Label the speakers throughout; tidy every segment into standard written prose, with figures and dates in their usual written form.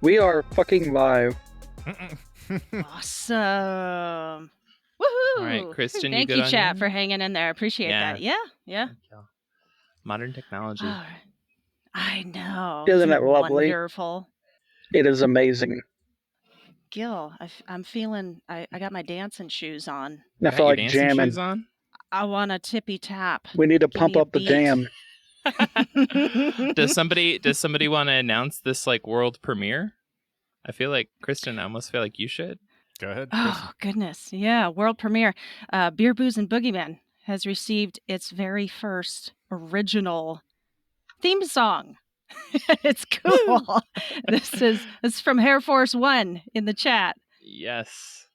Speaker 1: We are fucking live.
Speaker 2: Awesome. Woohoo!
Speaker 3: All right, Kristen,
Speaker 2: Thank
Speaker 3: you
Speaker 2: you,
Speaker 3: good
Speaker 2: chat,
Speaker 3: on
Speaker 2: for hanging in there. Appreciate that. Yeah.
Speaker 3: Modern technology.
Speaker 2: All right. I know.
Speaker 1: Isn't it lovely?
Speaker 2: Wonderful?
Speaker 1: It is amazing.
Speaker 2: Gil, I'm feeling, I got my dancing shoes on.
Speaker 1: I feel like
Speaker 3: dancing
Speaker 1: jamming.
Speaker 3: shoes on?
Speaker 2: I want a tippy tap.
Speaker 1: We need to
Speaker 2: Give
Speaker 1: pump
Speaker 2: me a
Speaker 1: up the
Speaker 2: beat.
Speaker 1: jam.
Speaker 3: Does somebody want to announce this like world premiere? I feel like Kristen, I almost feel like you should.
Speaker 4: Go ahead, Kristen.
Speaker 2: Oh, goodness. Yeah, world premiere. Beer, Booze, and Boogeymen has received its very first original theme song. It's cool. This is from Air Force One in the chat.
Speaker 3: Yes.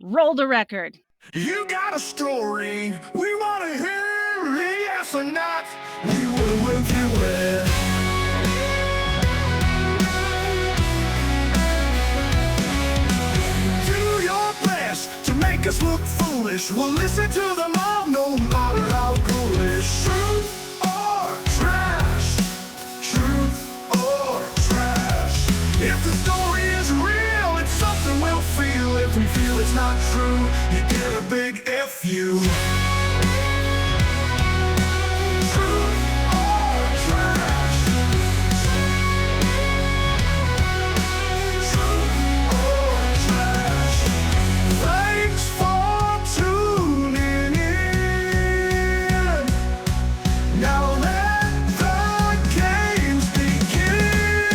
Speaker 2: Roll the record.
Speaker 5: You got a story we want to hear, yes or not, we will work through it. Do your best to make us look foolish. We'll listen to them all, no matter how ghoulish. Truth or trash, truth or trash. If the story is real, it's something we'll feel. If we feel it's not true, you get a big F you. Truth or trash. Truth or trash. Thanks for tuning in. Now let the games begin.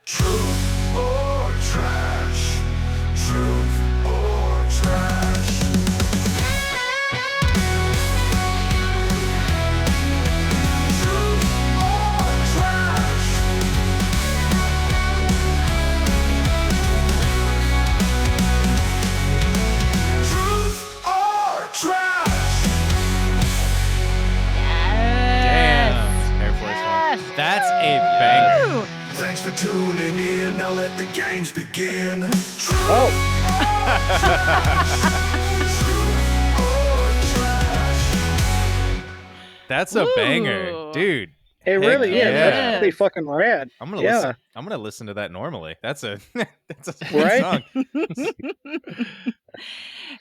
Speaker 5: Truth or trash. Truth or trash. Truth or trash. Truth or trash.
Speaker 4: Damn, Air Force One. That's a banger.
Speaker 2: Woo!
Speaker 5: Thanks for tuning in. Now let the games begin. Truth
Speaker 1: Oh,
Speaker 5: or trash.
Speaker 4: That's a banger,
Speaker 2: Ooh.
Speaker 4: dude.
Speaker 1: it really is.
Speaker 4: yeah.
Speaker 1: That's pretty fucking rad.
Speaker 4: I'm gonna
Speaker 1: Yeah.
Speaker 4: listen. I'm gonna listen to that normally. That's a that's a sweet
Speaker 1: Right?
Speaker 4: song.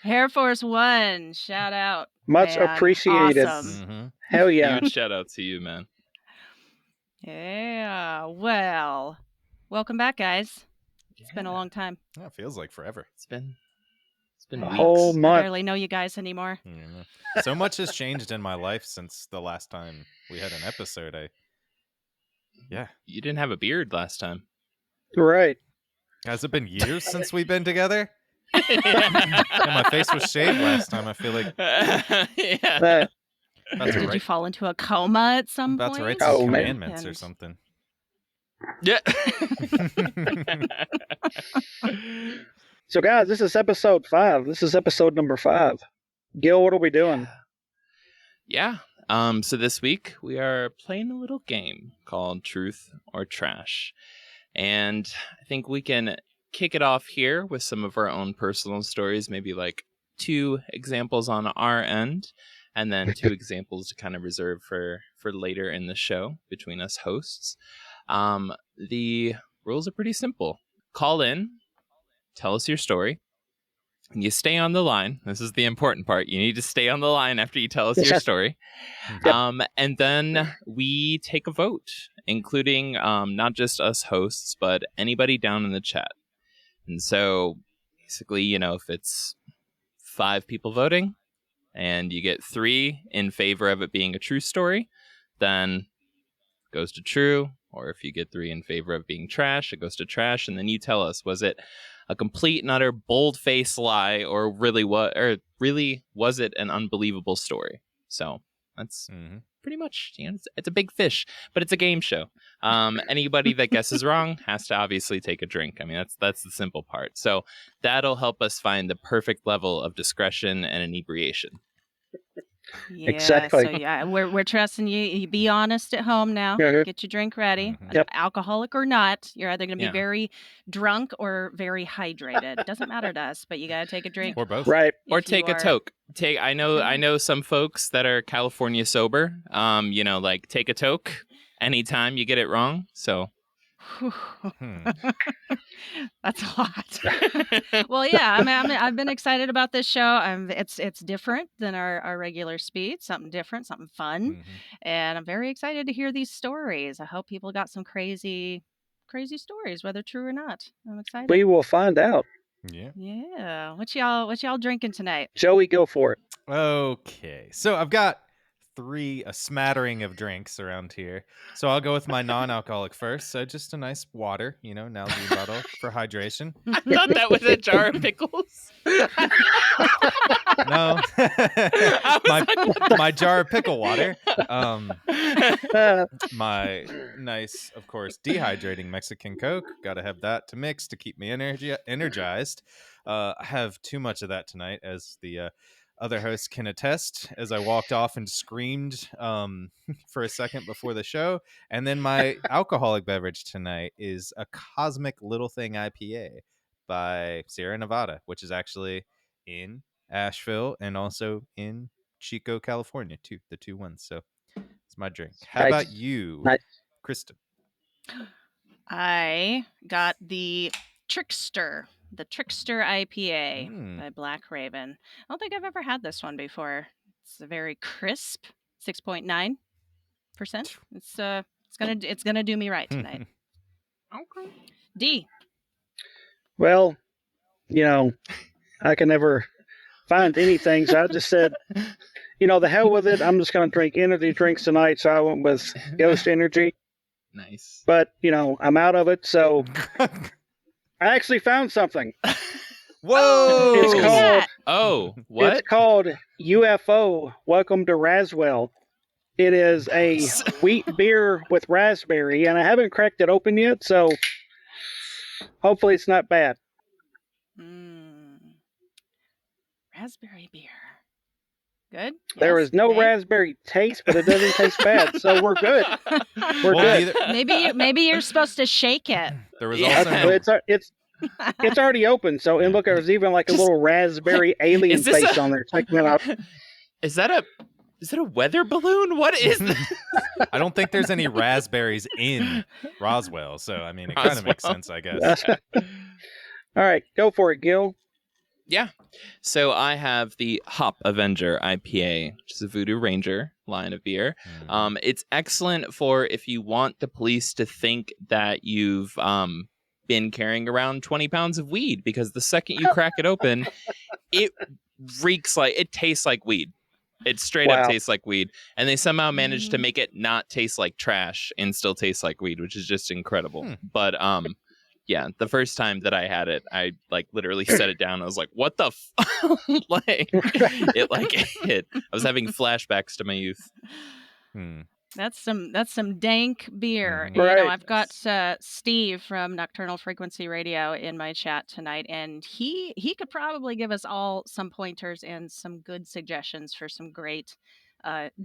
Speaker 2: Air Force One, shout out.
Speaker 1: Much
Speaker 2: man.
Speaker 1: appreciated.
Speaker 2: Awesome.
Speaker 4: Mhm.
Speaker 1: Hell yeah.
Speaker 3: Huge shout out to you, man.
Speaker 2: Yeah, well, welcome back, guys. It's been a long time.
Speaker 4: Yeah, it feels like forever.
Speaker 3: It's been
Speaker 1: A
Speaker 3: weeks.
Speaker 1: whole
Speaker 2: I
Speaker 1: month.
Speaker 2: barely know you guys anymore.
Speaker 4: Yeah. So much has changed in my life since the last time we had an episode.
Speaker 3: You didn't have a beard last time.
Speaker 1: Right.
Speaker 4: Has it been years since we've been together? Yeah, my face was shaved last time. I feel like
Speaker 3: Yeah.
Speaker 1: That,
Speaker 4: about to
Speaker 2: Did you
Speaker 4: write,
Speaker 2: fall into a coma at some
Speaker 4: about
Speaker 2: point?
Speaker 4: to write
Speaker 1: Oh,
Speaker 4: some
Speaker 1: man.
Speaker 4: commandments or
Speaker 2: And-
Speaker 4: something.
Speaker 3: Yeah.
Speaker 1: so, guys, this is episode 5. This is episode number 5. Gil, what are we doing?
Speaker 3: Yeah. So this week we are playing a little game called Truth or Trash. And I think we can kick it off here with some of our own personal stories, maybe like 2 examples on our end, and then 2 examples to kind of reserve for later in the show between us hosts. The rules are pretty simple. Call in, tell us your story. You stay on the line. This is the important part. You need to stay on the line after you tell us your story. And then we take a vote, including not just us hosts, but anybody down in the chat. And so basically, you know, if it's 5 people voting and you get 3 in favor of it being a true story, then it goes to true. Or if you get 3 in favor of being trash, it goes to trash. And then you tell us, was it a complete and utter bold-faced lie, or really was it an unbelievable story? So that's pretty much, it's a big fish, but it's a game show. Anybody that guesses wrong has to obviously take a drink. I mean, that's the simple part. So that'll help us find the perfect level of discretion and inebriation.
Speaker 2: Yeah,
Speaker 1: Exactly.
Speaker 2: So yeah, we're trusting you. You be honest at home now.
Speaker 1: Yeah.
Speaker 2: Get your drink ready.
Speaker 4: Mhm.
Speaker 1: Yep.
Speaker 2: Alcoholic or not, you're either going to be
Speaker 3: Yeah.
Speaker 2: very drunk or very hydrated. Doesn't matter to us, but you got to take a drink.
Speaker 4: Or both.
Speaker 1: Right.
Speaker 3: Or
Speaker 2: if you
Speaker 3: take a
Speaker 2: are-
Speaker 3: toke. I know some folks that are California sober. Like take a toke anytime you get it wrong. So
Speaker 4: Hmm.
Speaker 2: That's a lot. Well, yeah, I've been excited about this show. It's different than our regular speed, something different, something fun,
Speaker 4: Mhm.
Speaker 2: and I'm very excited to hear these stories. I hope people got some crazy stories, whether true or not. I'm excited.
Speaker 1: We will find out.
Speaker 4: Yeah.
Speaker 2: Yeah, what y'all drinking tonight?
Speaker 1: Joey, go for it.
Speaker 4: Okay. So I've got a smattering of drinks around here. So I'll go with my non-alcoholic first. So just a nice water, Nalgene bottle for hydration.
Speaker 3: I thought that was a jar of pickles.
Speaker 4: No.
Speaker 3: I was
Speaker 4: my jar of pickle water.
Speaker 1: Uh,
Speaker 4: My nice, of course, dehydrating Mexican Coke. Got to have that to mix to keep me energized. I have too much of that tonight, as the other hosts can attest, as I walked off and screamed for a second before the show. And then my alcoholic beverage tonight is a Cosmic Little Thing IPA by Sierra Nevada, which is actually in Asheville and also in Chico, California, too. The two ones. So it's my drink. How
Speaker 1: Nice.
Speaker 4: about you,
Speaker 1: Nice.
Speaker 4: Kristen?
Speaker 2: I got the Trickster IPA
Speaker 4: Mm.
Speaker 2: by Black Raven. I don't think I've ever had this one before. It's a very crisp 6.9%. It's gonna do me right tonight.
Speaker 3: Okay.
Speaker 2: D.
Speaker 1: well, I can never find anything, so I just said, the hell with it. I'm just going to drink energy drinks tonight, so I went with Ghost Energy.
Speaker 3: Nice.
Speaker 1: But, I'm out of it, so I actually found something.
Speaker 4: Whoa!
Speaker 1: It's
Speaker 2: What's
Speaker 1: called-
Speaker 2: that?
Speaker 3: Oh, what?
Speaker 1: It's called UFO, Welcome to Raswell. It is a wheat beer with raspberry, and I haven't cracked it open yet, so hopefully it's not bad.
Speaker 2: Raspberry beer. Good.
Speaker 1: There
Speaker 2: Yes?
Speaker 1: is no
Speaker 2: Nay?
Speaker 1: raspberry taste, but it doesn't taste bad, so we're good. We're
Speaker 4: Well,
Speaker 1: good.
Speaker 2: Maybe you're supposed to shake it.
Speaker 4: There was
Speaker 3: Yeah.
Speaker 4: also
Speaker 1: But it's already open, so and look, there's even like a
Speaker 3: Just-
Speaker 1: little raspberry alien
Speaker 3: Is this
Speaker 1: face
Speaker 3: a-
Speaker 1: on there. Check that out.
Speaker 3: Is that a weather balloon? What is this?
Speaker 4: I don't think there's any raspberries in Roswell, so I mean, it kind of makes
Speaker 3: Roswell.
Speaker 4: sense, I guess.
Speaker 1: All right, go for it, Gil.
Speaker 3: Yeah. So I have the Hop Avenger IPA, which is a Voodoo Ranger line of beer. It's excellent for if you want the police to think that you've been carrying around 20 pounds of weed, because the second you crack it open, it tastes like weed. It straight up
Speaker 1: Wow.
Speaker 3: tastes like weed. And they somehow managed to make it not taste like trash and still taste like weed, which is just incredible. But yeah, the first time that I had it, I literally set it down. I was like, what the hit. I was having flashbacks to my youth.
Speaker 2: That's some dank beer.
Speaker 4: Mhm.
Speaker 1: Right.
Speaker 2: I've got Steve from Nocturnal Frequency Radio in my chat tonight, and he could probably give us all some pointers and some good suggestions for some great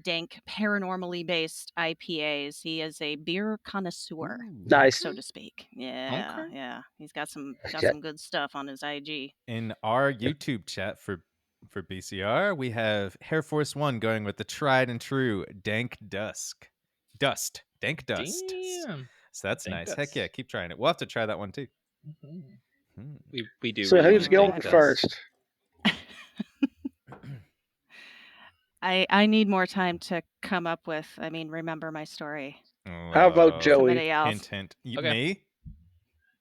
Speaker 2: dank paranormally based IPAs. He is a beer connoisseur,
Speaker 1: Nice.
Speaker 2: so to speak. Yeah,
Speaker 3: Okay.
Speaker 2: yeah. He's got some
Speaker 1: Yeah.
Speaker 2: some good stuff on his IG.
Speaker 4: In our YouTube chat for BCR, we have Air Force One going with the tried and true Dank Dust. Dank Dust.
Speaker 3: Damn.
Speaker 4: So that's
Speaker 3: Dank
Speaker 4: nice.
Speaker 3: Dust.
Speaker 4: Heck yeah, keep trying it. We'll have to try that one too. Hmm.
Speaker 3: We do.
Speaker 1: So
Speaker 3: really
Speaker 1: who's
Speaker 3: like
Speaker 1: going
Speaker 3: Dank Dust.
Speaker 1: first?
Speaker 2: I need more time to come up with, remember my story.
Speaker 1: I'll vote Joey.
Speaker 2: Somebody else.
Speaker 4: Hint.
Speaker 3: Okay.
Speaker 4: Me?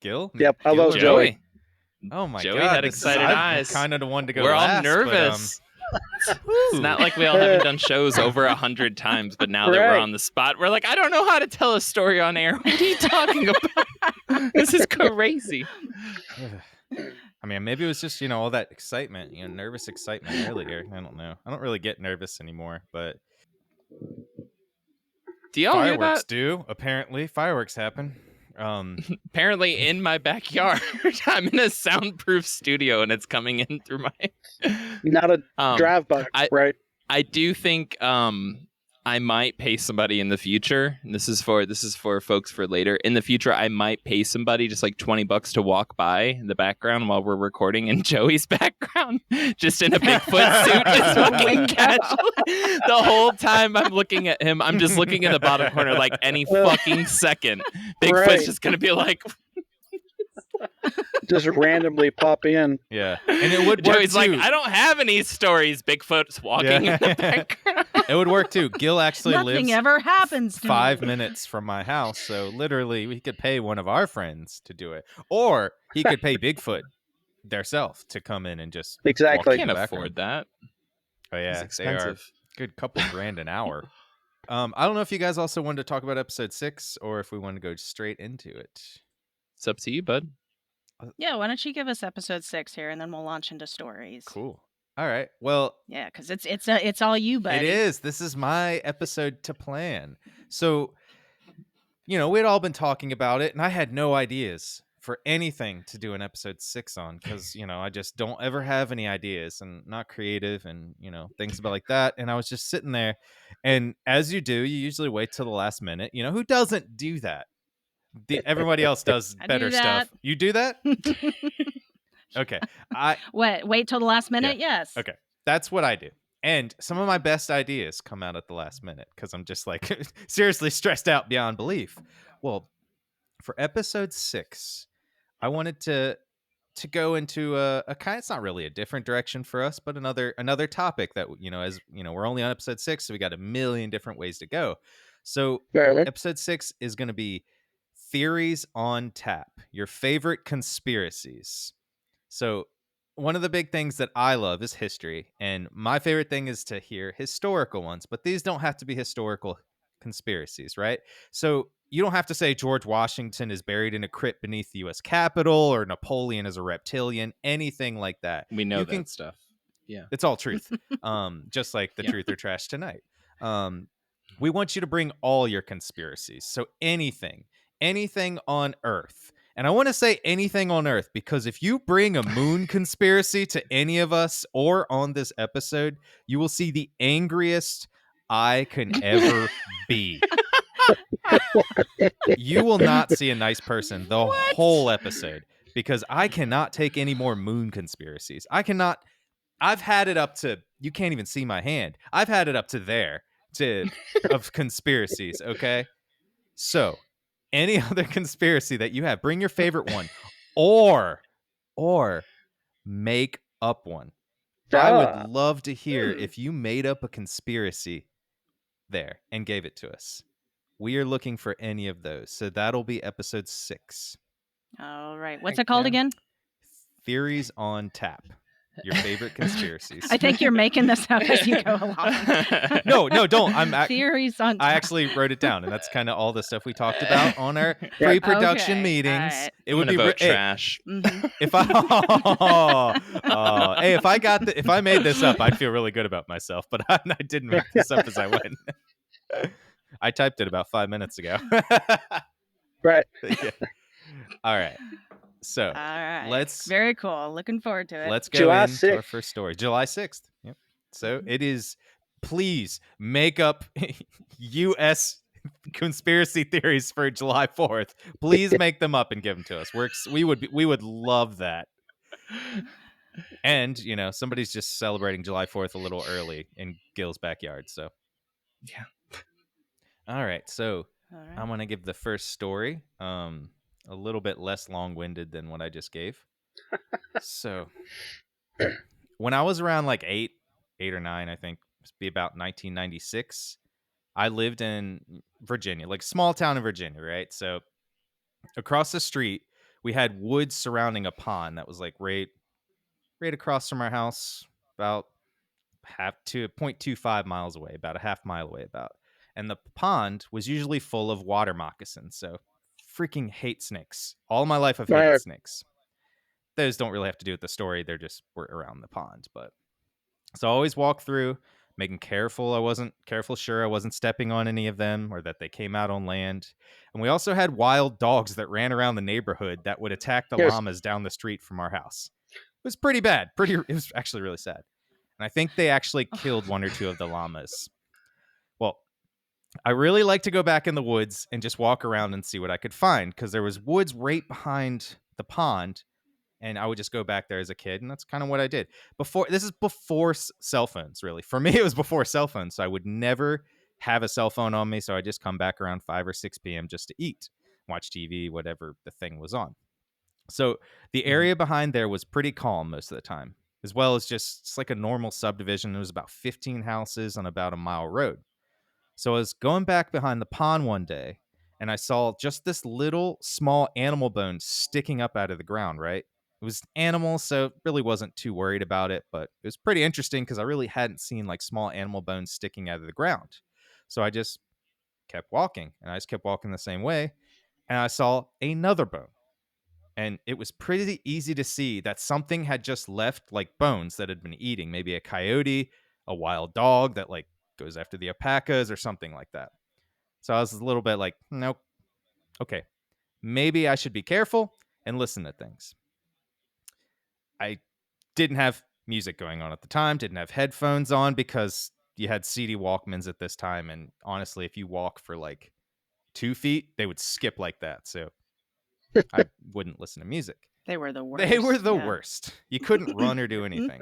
Speaker 4: Gil?
Speaker 1: Yep, I'll
Speaker 4: Gil
Speaker 1: vote
Speaker 4: or
Speaker 1: Joey.
Speaker 3: Joey.
Speaker 4: Oh my
Speaker 3: Joey
Speaker 4: god.
Speaker 3: had excited eyes.
Speaker 4: kind of the one to go
Speaker 3: We're all
Speaker 4: last, but,
Speaker 3: nervous. It's not like we all haven't done shows over 100 times, but now that we're
Speaker 1: Right.
Speaker 3: on the spot, we're like, I don't know how to tell a story on air. What are you talking about? This is crazy.
Speaker 4: I mean, maybe it was just, all that excitement, nervous excitement earlier. I don't know. I don't really get nervous anymore, but
Speaker 3: Do y'all hear
Speaker 4: Fireworks
Speaker 3: that?
Speaker 4: do, apparently. Fireworks happen.
Speaker 3: Apparently in my backyard. I'm in a soundproof studio and it's coming in through my
Speaker 1: Not a drive-by, right?
Speaker 3: I do think I might pay somebody in the future. And this is for folks for later. In the future, I might pay somebody just like $20 to walk by in the background while we're recording in Joey's background, just in a Bigfoot suit, just fucking casually. The whole time I'm looking at him, I'm just looking in the bottom corner like any fucking second. Bigfoot's
Speaker 1: Right.
Speaker 3: just gonna be like,
Speaker 1: Just randomly pop in.
Speaker 4: Yeah. And it would work
Speaker 3: Joey's
Speaker 4: too.
Speaker 3: like, I don't have any stories. Bigfoot's walking in the background.
Speaker 4: It would work too. Gil actually
Speaker 2: Nothing
Speaker 4: lives
Speaker 2: ever happens to
Speaker 4: 5
Speaker 2: me.
Speaker 4: minutes from my house, so literally we could pay one of our friends to do it, or he could pay Bigfoot theirself to come in and just
Speaker 1: Exactly.
Speaker 3: I
Speaker 4: walk in
Speaker 3: can't
Speaker 4: the
Speaker 3: afford
Speaker 4: background.
Speaker 3: that.
Speaker 4: Oh yeah,
Speaker 3: It's
Speaker 4: they are
Speaker 3: expensive.
Speaker 4: good couple grand an hour. I don't know if you guys also wanted to talk about episode 6 or if we want to go straight into it.
Speaker 3: It's up to you, bud.
Speaker 2: Yeah, why don't you give us episode 6 here, and then we'll launch into stories.
Speaker 4: Cool. All right. Well,
Speaker 2: Yeah, because it's all you, buddy.
Speaker 4: it is. This is my episode to plan. So, we'd all been talking about it, and I had no ideas for anything to do an episode 6 on because, I just don't ever have any ideas and not creative and, things about like that. And I was just sitting there. And as you do, you usually wait till the last minute. Who doesn't do that? Everybody else does
Speaker 2: I do
Speaker 4: better
Speaker 2: that.
Speaker 4: stuff. You do that? Okay.
Speaker 2: Wait till the last minute? Yes.
Speaker 4: Okay. That's what I do. And some of my best ideas come out at the last minute because I'm just like seriously stressed out beyond belief. Well, for episode 6, I wanted to go into a kind. It's not really a different direction for us, but another topic that as we're only on episode 6, so we got a million different ways to go. So
Speaker 1: Right.
Speaker 4: episode 6 is going to be theories on tap, your favorite conspiracies. So one of the big things that I love is history, and my favorite thing is to hear historical ones, but these don't have to be historical conspiracies, right? So you don't have to say George Washington is buried in a crypt beneath the U.S. Capitol or Napoleon is a reptilian, anything like that.
Speaker 3: We know
Speaker 4: You
Speaker 3: that
Speaker 4: can-
Speaker 3: stuff. Yeah.
Speaker 4: It's all truth, just like the
Speaker 3: Yeah.
Speaker 4: truth or trash tonight. We want you to bring all your conspiracies. So anything on Earth. And I want to say anything on Earth because if you bring a moon conspiracy to any of us or on this episode, you will see the angriest I can ever be. You will not see a nice person the whole episode because I cannot take any more moon conspiracies. I've had it up to, you can't even see my hand. I've had it up to there of conspiracies, okay? So, any other conspiracy that you have, bring your favorite one or make up one. I would love to hear if you made up a conspiracy there and gave it to us. We are looking for any of those. So that'll be episode 6.
Speaker 2: All right. What's it called again?
Speaker 4: Theories on tap. Your favorite conspiracies.
Speaker 2: I think you're making this up as you go along.
Speaker 4: No, don't.
Speaker 2: Theories on
Speaker 4: I
Speaker 2: top.
Speaker 4: actually wrote it down, and that's kind of all the stuff we talked about on our pre-production
Speaker 2: Okay,
Speaker 4: meetings.
Speaker 2: all right.
Speaker 4: It would be
Speaker 3: vote
Speaker 4: hey,
Speaker 3: trash.
Speaker 2: Mhm.
Speaker 4: if hey, if I made this up, I'd feel really good about myself. But I didn't make this up as I went. I typed it about 5 minutes ago.
Speaker 1: Right.
Speaker 4: Yeah. All right. So
Speaker 2: All right.
Speaker 4: let's
Speaker 2: Very cool. Looking forward to it.
Speaker 4: let's go
Speaker 1: July
Speaker 4: into our
Speaker 1: 6th.
Speaker 4: first story. July 6th. Yep. So it is. Please make up U.S. conspiracy theories for July 4th. Please make them up and give them to us. We would love that. And somebody's just celebrating July 4th a little early in Gil's backyard. So
Speaker 3: Yeah.
Speaker 4: All right. So
Speaker 2: All right.
Speaker 4: I'm gonna give the first story. A little bit less long-winded than what I just gave. So when I was around like 8 or 9, I think must be about 1996, I lived in Virginia, like small town in Virginia, right? So across the street, we had woods surrounding a pond that was like right across from our house, about 0.25 miles away, about a half mile away about. And the pond was usually full of water moccasins. So freaking hate snakes. All my life I've hated
Speaker 1: Right.
Speaker 4: snakes. Those don't really have to do with the story. We're around the pond. But so I always walk through, making careful. I wasn't careful, sure I wasn't stepping on any of them or that they came out on land. And we also had wild dogs that ran around the neighborhood that would attack the
Speaker 1: Yes.
Speaker 4: llamas down the street from our house. It was pretty bad. It was actually really sad. And I think they actually killed one or two of the llamas. Well, I really like to go back in the woods and just walk around and see what I could find, because there was woods right behind the pond, and I would just go back there as a kid, and that's kind of what I did. This is before cell phones, really. For me, it was before cell phones, so I would never have a cell phone on me, so I just come back around 5 or 6 p.m. just to eat, watch TV, whatever the thing was on. So the area behind there was pretty calm most of the time, as well as it's like a normal subdivision. It was about 15 houses on about a mile road. So I was going back behind the pond one day, and I saw just this little small animal bone sticking up out of the ground, right? It was animal, so really wasn't too worried about it, but it was pretty interesting because I really hadn't seen like small animal bones sticking out of the ground. So I just kept walking, and I just kept walking the same way, and I saw another bone. And it was pretty easy to see that something had just left like bones that had been eating, maybe a coyote, a wild dog that like goes after the alpacas or something like that. So I was a little bit like, nope, okay, maybe I should be careful and listen to things. I didn't have music going on at the time, didn't have headphones on because you had CD Walkmans at this time. And honestly, if you walk for like 2 feet, they would skip like that. So I wouldn't listen to music.
Speaker 2: They were the worst.
Speaker 4: They were the
Speaker 2: yeah.
Speaker 4: worst. You couldn't run or do anything.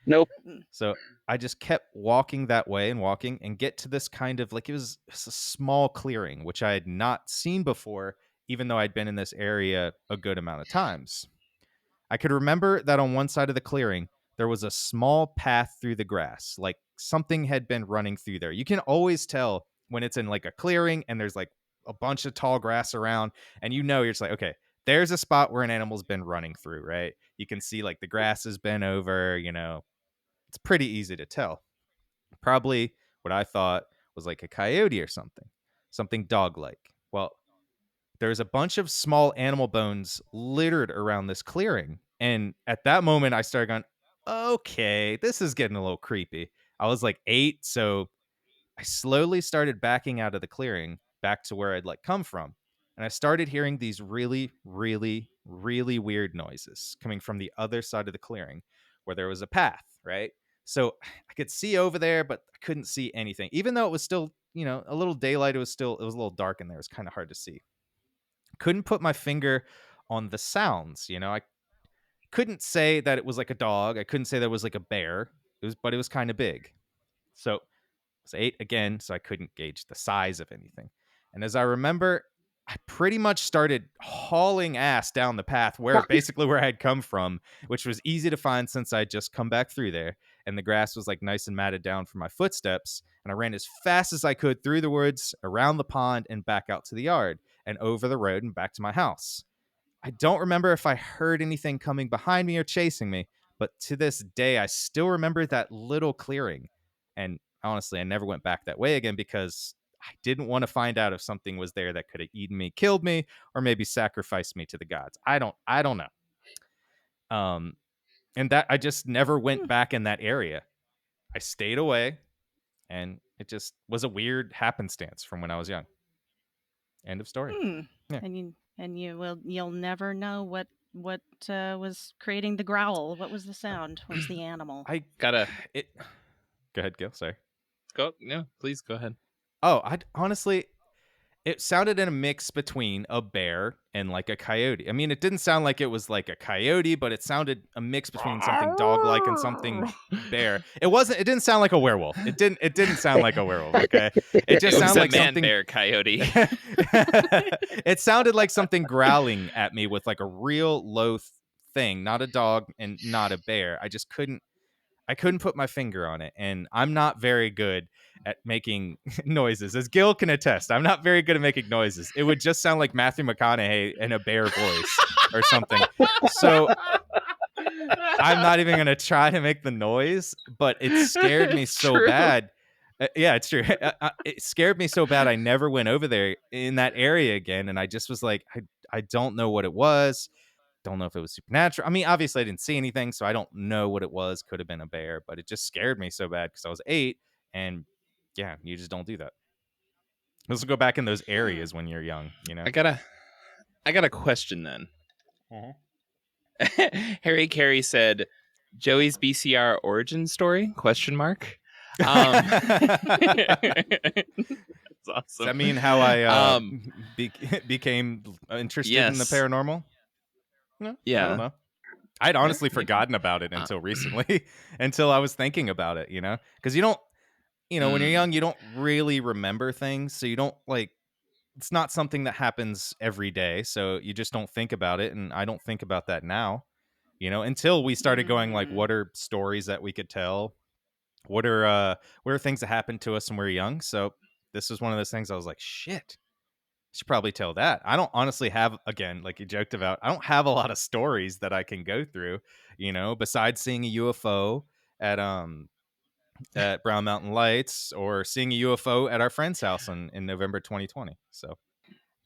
Speaker 1: Nope.
Speaker 4: So I just kept walking that way and get to this kind of like, it was a small clearing, which I had not seen before, even though I'd been in this area a good amount of times. I could remember that on one side of the clearing, there was a small path through the grass, like something had been running through there. You can always tell when it's in like a clearing and there's like a bunch of tall grass around, and you're just like, okay, there's a spot where an animal's been running through, right? You can see like the grass has been over, it's pretty easy to tell. Probably what I thought was like a coyote or something dog-like. Well, there's a bunch of small animal bones littered around this clearing. And at that moment, I started going, okay, this is getting a little creepy. I was like 8, so I slowly started backing out of the clearing back to where I'd like come from. And I started hearing these really, really, really weird noises coming from the other side of the clearing where there was a path, right? So I could see over there, but I couldn't see anything. Even though it was still, a little daylight, it was a little dark in there. It was kind of hard to see. Couldn't put my finger on the sounds. I couldn't say that it was like a dog. I couldn't say that it was like a bear. But it was kind of big. So I was 8 again, so I couldn't gauge the size of anything. And as I remember, I pretty much started hauling ass down the path basically where I had come from, which was easy to find since I had just come back through there. And the grass was like nice and matted down for my footsteps. And I ran as fast as I could through the woods, around the pond, and back out to the yard and over the road and back to my house. I don't remember if I heard anything coming behind me or chasing me, but to this day, I still remember that little clearing. And honestly, I never went back that way again because I didn't want to find out if something was there that could have eaten me, killed me, or maybe sacrificed me to the gods. I don't know. And that I just never went back in that area. I stayed away, and it just was a weird happenstance from when I was young. End of story. Yeah.
Speaker 2: And you'll never know what was creating the growl. What was the sound? What was the animal?
Speaker 3: Go
Speaker 4: ahead, Gil. Sorry.
Speaker 3: Please go ahead.
Speaker 4: Oh, honestly, it sounded in a mix between a bear and like a coyote. I mean, it didn't sound like it was like a coyote, but it sounded a mix between something dog-like and something bear. It didn't sound like a werewolf. It didn't sound like a werewolf, okay? It just sounded like something
Speaker 3: bear coyote.
Speaker 4: It sounded like something growling at me with like a real low thing, not a dog and not a bear. I couldn't put my finger on it, and I'm not very good at making noises. As Gil can attest, I'm not very good at making noises. It would just sound like Matthew McConaughey in a bear voice or something. So I'm not even going to try to make the noise, but it scared me so bad. Yeah, it's true. It scared me so bad I never went over there in that area again, and I just was like, I don't know what it was. don't know if it was supernatural. I mean, obviously I didn't see anything, so I don't know what it was. Could have been a bear, but it just scared me so bad because I was 8, and yeah, you just don't do that. Let's go back in those areas when you're young, you know.
Speaker 3: I got a question then. Harry Carey said, "Joey's BCR origin story?" Question mark. That's awesome.
Speaker 4: Does that mean how I became interested in the
Speaker 3: Yes.
Speaker 4: paranormal? No,
Speaker 3: Yeah.
Speaker 4: I don't know. I'd honestly forgotten about it until recently, until I was thinking about it, you know? Because you don't, when you're young, you don't really remember things. So you don't it's not something that happens every day. So you just don't think about it. And I don't think about that now, until we started going like, what are stories that we could tell? What are things that happened to us when we were young? So this was one of those things I was like, shit, I should probably tell that. I don't honestly have, again, like you joked about, I don't have a lot of stories that I can go through, besides seeing a UFO at Brown Mountain Lights or seeing a UFO at our friend's house in November 2020. So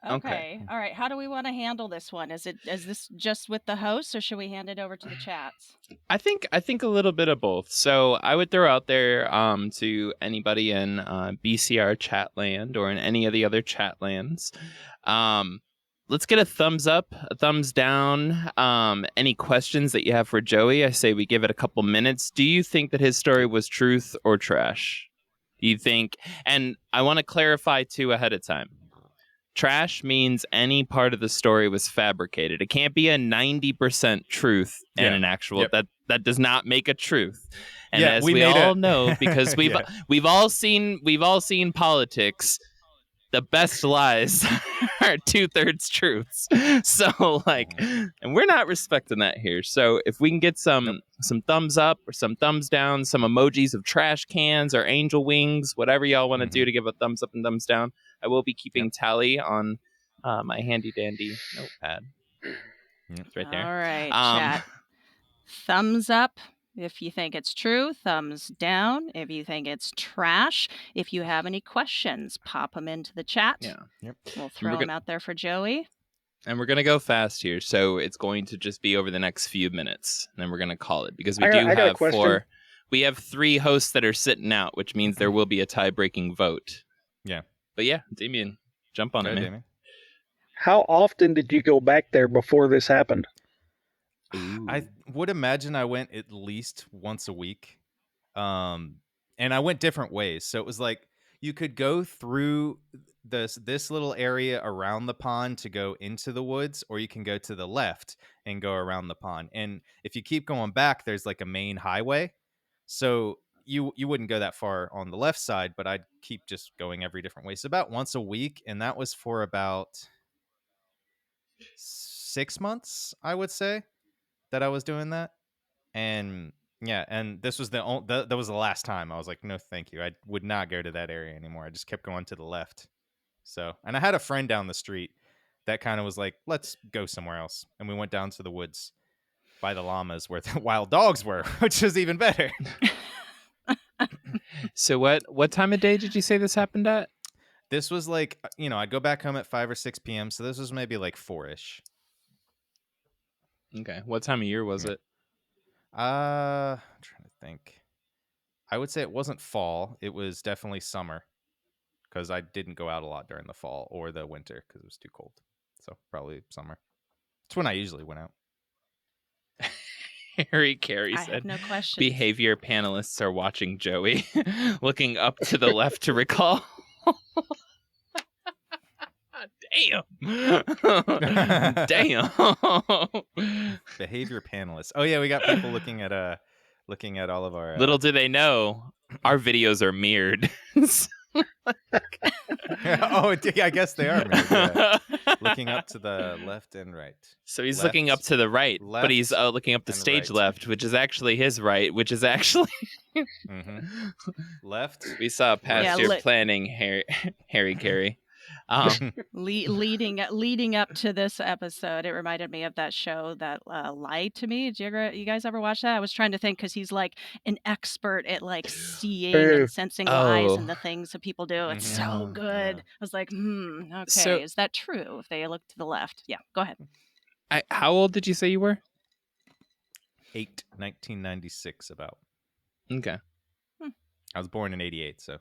Speaker 2: Okay. All right. How do we want to handle this one? Is this just with the host, or should we hand it over to the chats?
Speaker 3: I think a little bit of both. So I would throw out there to anybody in BCR Chatland or in any of the other Chatlands. Let's get a thumbs up, a thumbs down. Any questions that you have for Joey? I say we give it a couple minutes. Do you think that his story was truth or trash? Do you think? And I want to clarify too ahead of time. Trash means any part of the story was fabricated. It can't be a 90% truth and an actual that does not make a truth. And as we all know, because we've all seen politics, the best lies are 2/3 truths. So and we're not respecting that here. So if we can get some thumbs up or some thumbs down, some emojis of trash cans or angel wings, whatever y'all want to do to give a thumbs up and thumbs down. I will be keeping tally on my handy dandy notepad. It's right there.
Speaker 2: All right, chat. Thumbs up if you think it's true. Thumbs down if you think it's trash. If you have any questions, pop them into the chat.
Speaker 3: Yeah.
Speaker 2: We'll throw them out there for Joey.
Speaker 3: And we're going to go fast here. So it's going to just be over the next few minutes. And then we're going to call it. Because we have 3 hosts that are sitting out, which means there will be a tie-breaking vote.
Speaker 4: Yeah.
Speaker 3: But yeah, Damien, jump on it, man.
Speaker 4: Damien.
Speaker 1: How often did you go back there before this happened?
Speaker 4: I would imagine I went at least once a week. And I went different ways. So it was like you could go through this little area around the pond to go into the woods, or you can go to the left and go around the pond. And if you keep going back, there's like a main highway. So you wouldn't go that far on the left side, but I'd keep just going every different way. So about once a week, and that was for about 6 months, I would say, that I was doing that. And yeah, and this was that was the last time. I was like, no, thank you. I would not go to that area anymore. I just kept going to the left. So, and I had a friend down the street that kind of was like, let's go somewhere else. And we went down to the woods by the llamas where the wild dogs were, which is even better.
Speaker 3: So what time of day did you say this happened at?
Speaker 4: This was like, I'd go back home at 5 or 6 p.m. So this was maybe like 4-ish.
Speaker 3: Okay. What time of year was it?
Speaker 4: I'm trying to think. I would say it wasn't fall. It was definitely summer, because I didn't go out a lot during the fall or the winter because it was too cold. So probably summer. It's when I usually went out.
Speaker 3: Harry Carey
Speaker 2: I
Speaker 3: said,
Speaker 2: have no questions.
Speaker 3: Behavior panelists are watching Joey, looking up to the left to recall. Damn. Damn.
Speaker 4: Behavior panelists. Oh yeah, we got people looking at all of our
Speaker 3: Little do they know, our videos are mirrored.
Speaker 4: Oh, I guess they are mirrored, yeah. Looking up to the left and right.
Speaker 3: So he's looking up to the right, but he's looking up the stage left, which is actually his right, which is actually
Speaker 4: left.
Speaker 3: We saw past your planning, Harry Carey.
Speaker 2: Leading up to this episode, it reminded me of that show that Lied to Me. Did you guys ever watch that? I was trying to think, because he's like an expert at like seeing and sensing lies and the things that people do. It's so good. I was like, okay, is that true if they look to the left? Yeah, go ahead.
Speaker 3: How old did you say you were?
Speaker 4: 1996 about.
Speaker 3: Okay.
Speaker 4: I was born in 88, so.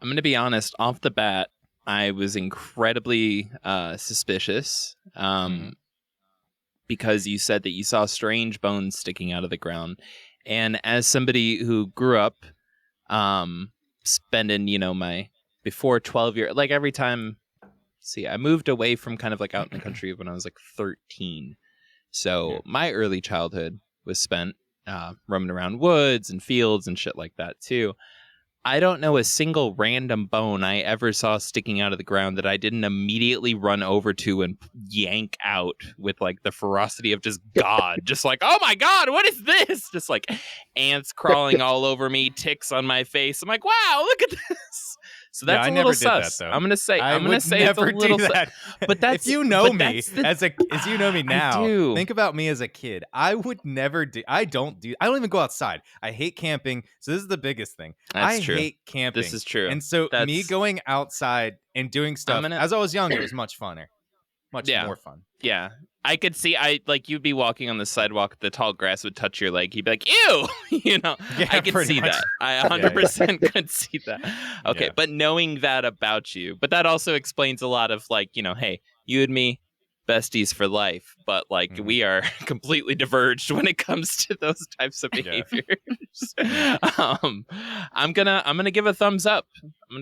Speaker 3: I'm going to be honest. Off the bat, I was incredibly suspicious because you said that you saw strange bones sticking out of the ground. And as somebody who grew up spending, my before 12 years, like every time, I moved away from kind of like out in the country when I was like 13. So my early childhood was spent roaming around woods and fields and shit like that too. I don't know a single random bone I ever saw sticking out of the ground that I didn't immediately run over to and yank out with like the ferocity of just God. Just like, oh my God, what is this? Just like ants crawling all over me, ticks on my face. I'm like, wow, look at this. So that's
Speaker 4: I
Speaker 3: a
Speaker 4: never
Speaker 3: little
Speaker 4: did
Speaker 3: sus.
Speaker 4: that, though.
Speaker 3: I'm gonna say
Speaker 4: I would
Speaker 3: it's a
Speaker 4: never
Speaker 3: little
Speaker 4: do that.
Speaker 3: But that's
Speaker 4: if you know
Speaker 3: but
Speaker 4: me
Speaker 3: that's the-
Speaker 4: as you know me now,
Speaker 3: do.
Speaker 4: think about me as a kid. I would never do. I don't even go outside. I hate camping. So this is the biggest thing.
Speaker 3: That's
Speaker 4: I
Speaker 3: true.
Speaker 4: hate camping.
Speaker 3: This is true.
Speaker 4: And so me
Speaker 3: That's-
Speaker 4: going outside and doing stuff as I was young, it was much funner, much more fun.
Speaker 3: Yeah. I could see, you'd be walking on the sidewalk, the tall grass would touch your leg. You'd be like, ew,
Speaker 4: Yeah,
Speaker 3: I could
Speaker 4: pretty
Speaker 3: see
Speaker 4: much.
Speaker 3: that. I 100% could see that. Okay.
Speaker 4: Yeah.
Speaker 3: But knowing that about you, but that also explains a lot of hey, you and me, besties for life. But we are completely diverged when it comes to those types of behaviors. I'm gonna give a thumbs up. I'm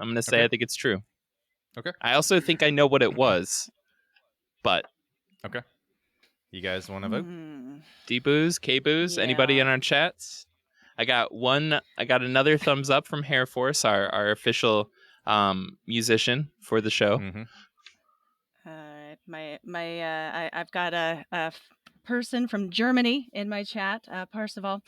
Speaker 3: gonna say
Speaker 4: Okay.
Speaker 3: I think it's true.
Speaker 4: Okay.
Speaker 3: I also think I know what it was. But
Speaker 4: Okay. You guys want to vote?
Speaker 3: D-Booze, K-Booze, anybody in our chats? I got another thumbs up from Hair Force, our official musician for the show.
Speaker 4: Mm-hmm.
Speaker 2: I've got a person from Germany in my chat, Parsival.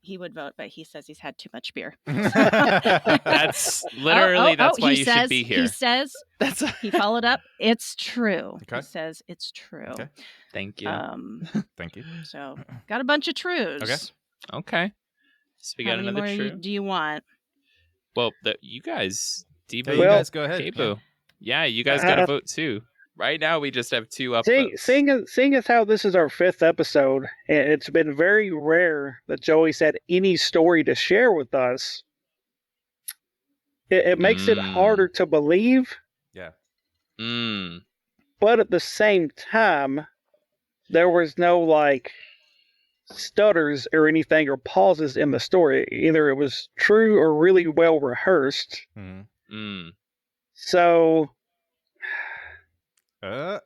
Speaker 2: He would vote, but he says he's had too much beer.
Speaker 3: That's literally that's why you should be here.
Speaker 2: He says he followed up. It's true.
Speaker 4: Okay.
Speaker 2: He says it's true.
Speaker 4: Okay.
Speaker 3: Thank you.
Speaker 4: Thank you.
Speaker 2: So got a bunch of trues.
Speaker 3: Okay. So we got
Speaker 2: How many
Speaker 3: another
Speaker 2: more
Speaker 3: true.
Speaker 2: do you want?
Speaker 3: Well, you guys, D-Boo,
Speaker 4: You guys go ahead.
Speaker 3: K-Boo. Yeah, you guys got to vote too. Right now, we just have 2 up votes.
Speaker 1: Seeing as how this is our 5th episode, and it's been very rare that Joey's had any story to share with us, it makes it harder to believe.
Speaker 4: Yeah.
Speaker 1: But at the same time, there was no stutters or anything or pauses in the story. Either it was true or really well rehearsed.
Speaker 4: Mm-hmm.
Speaker 1: So
Speaker 4: I'm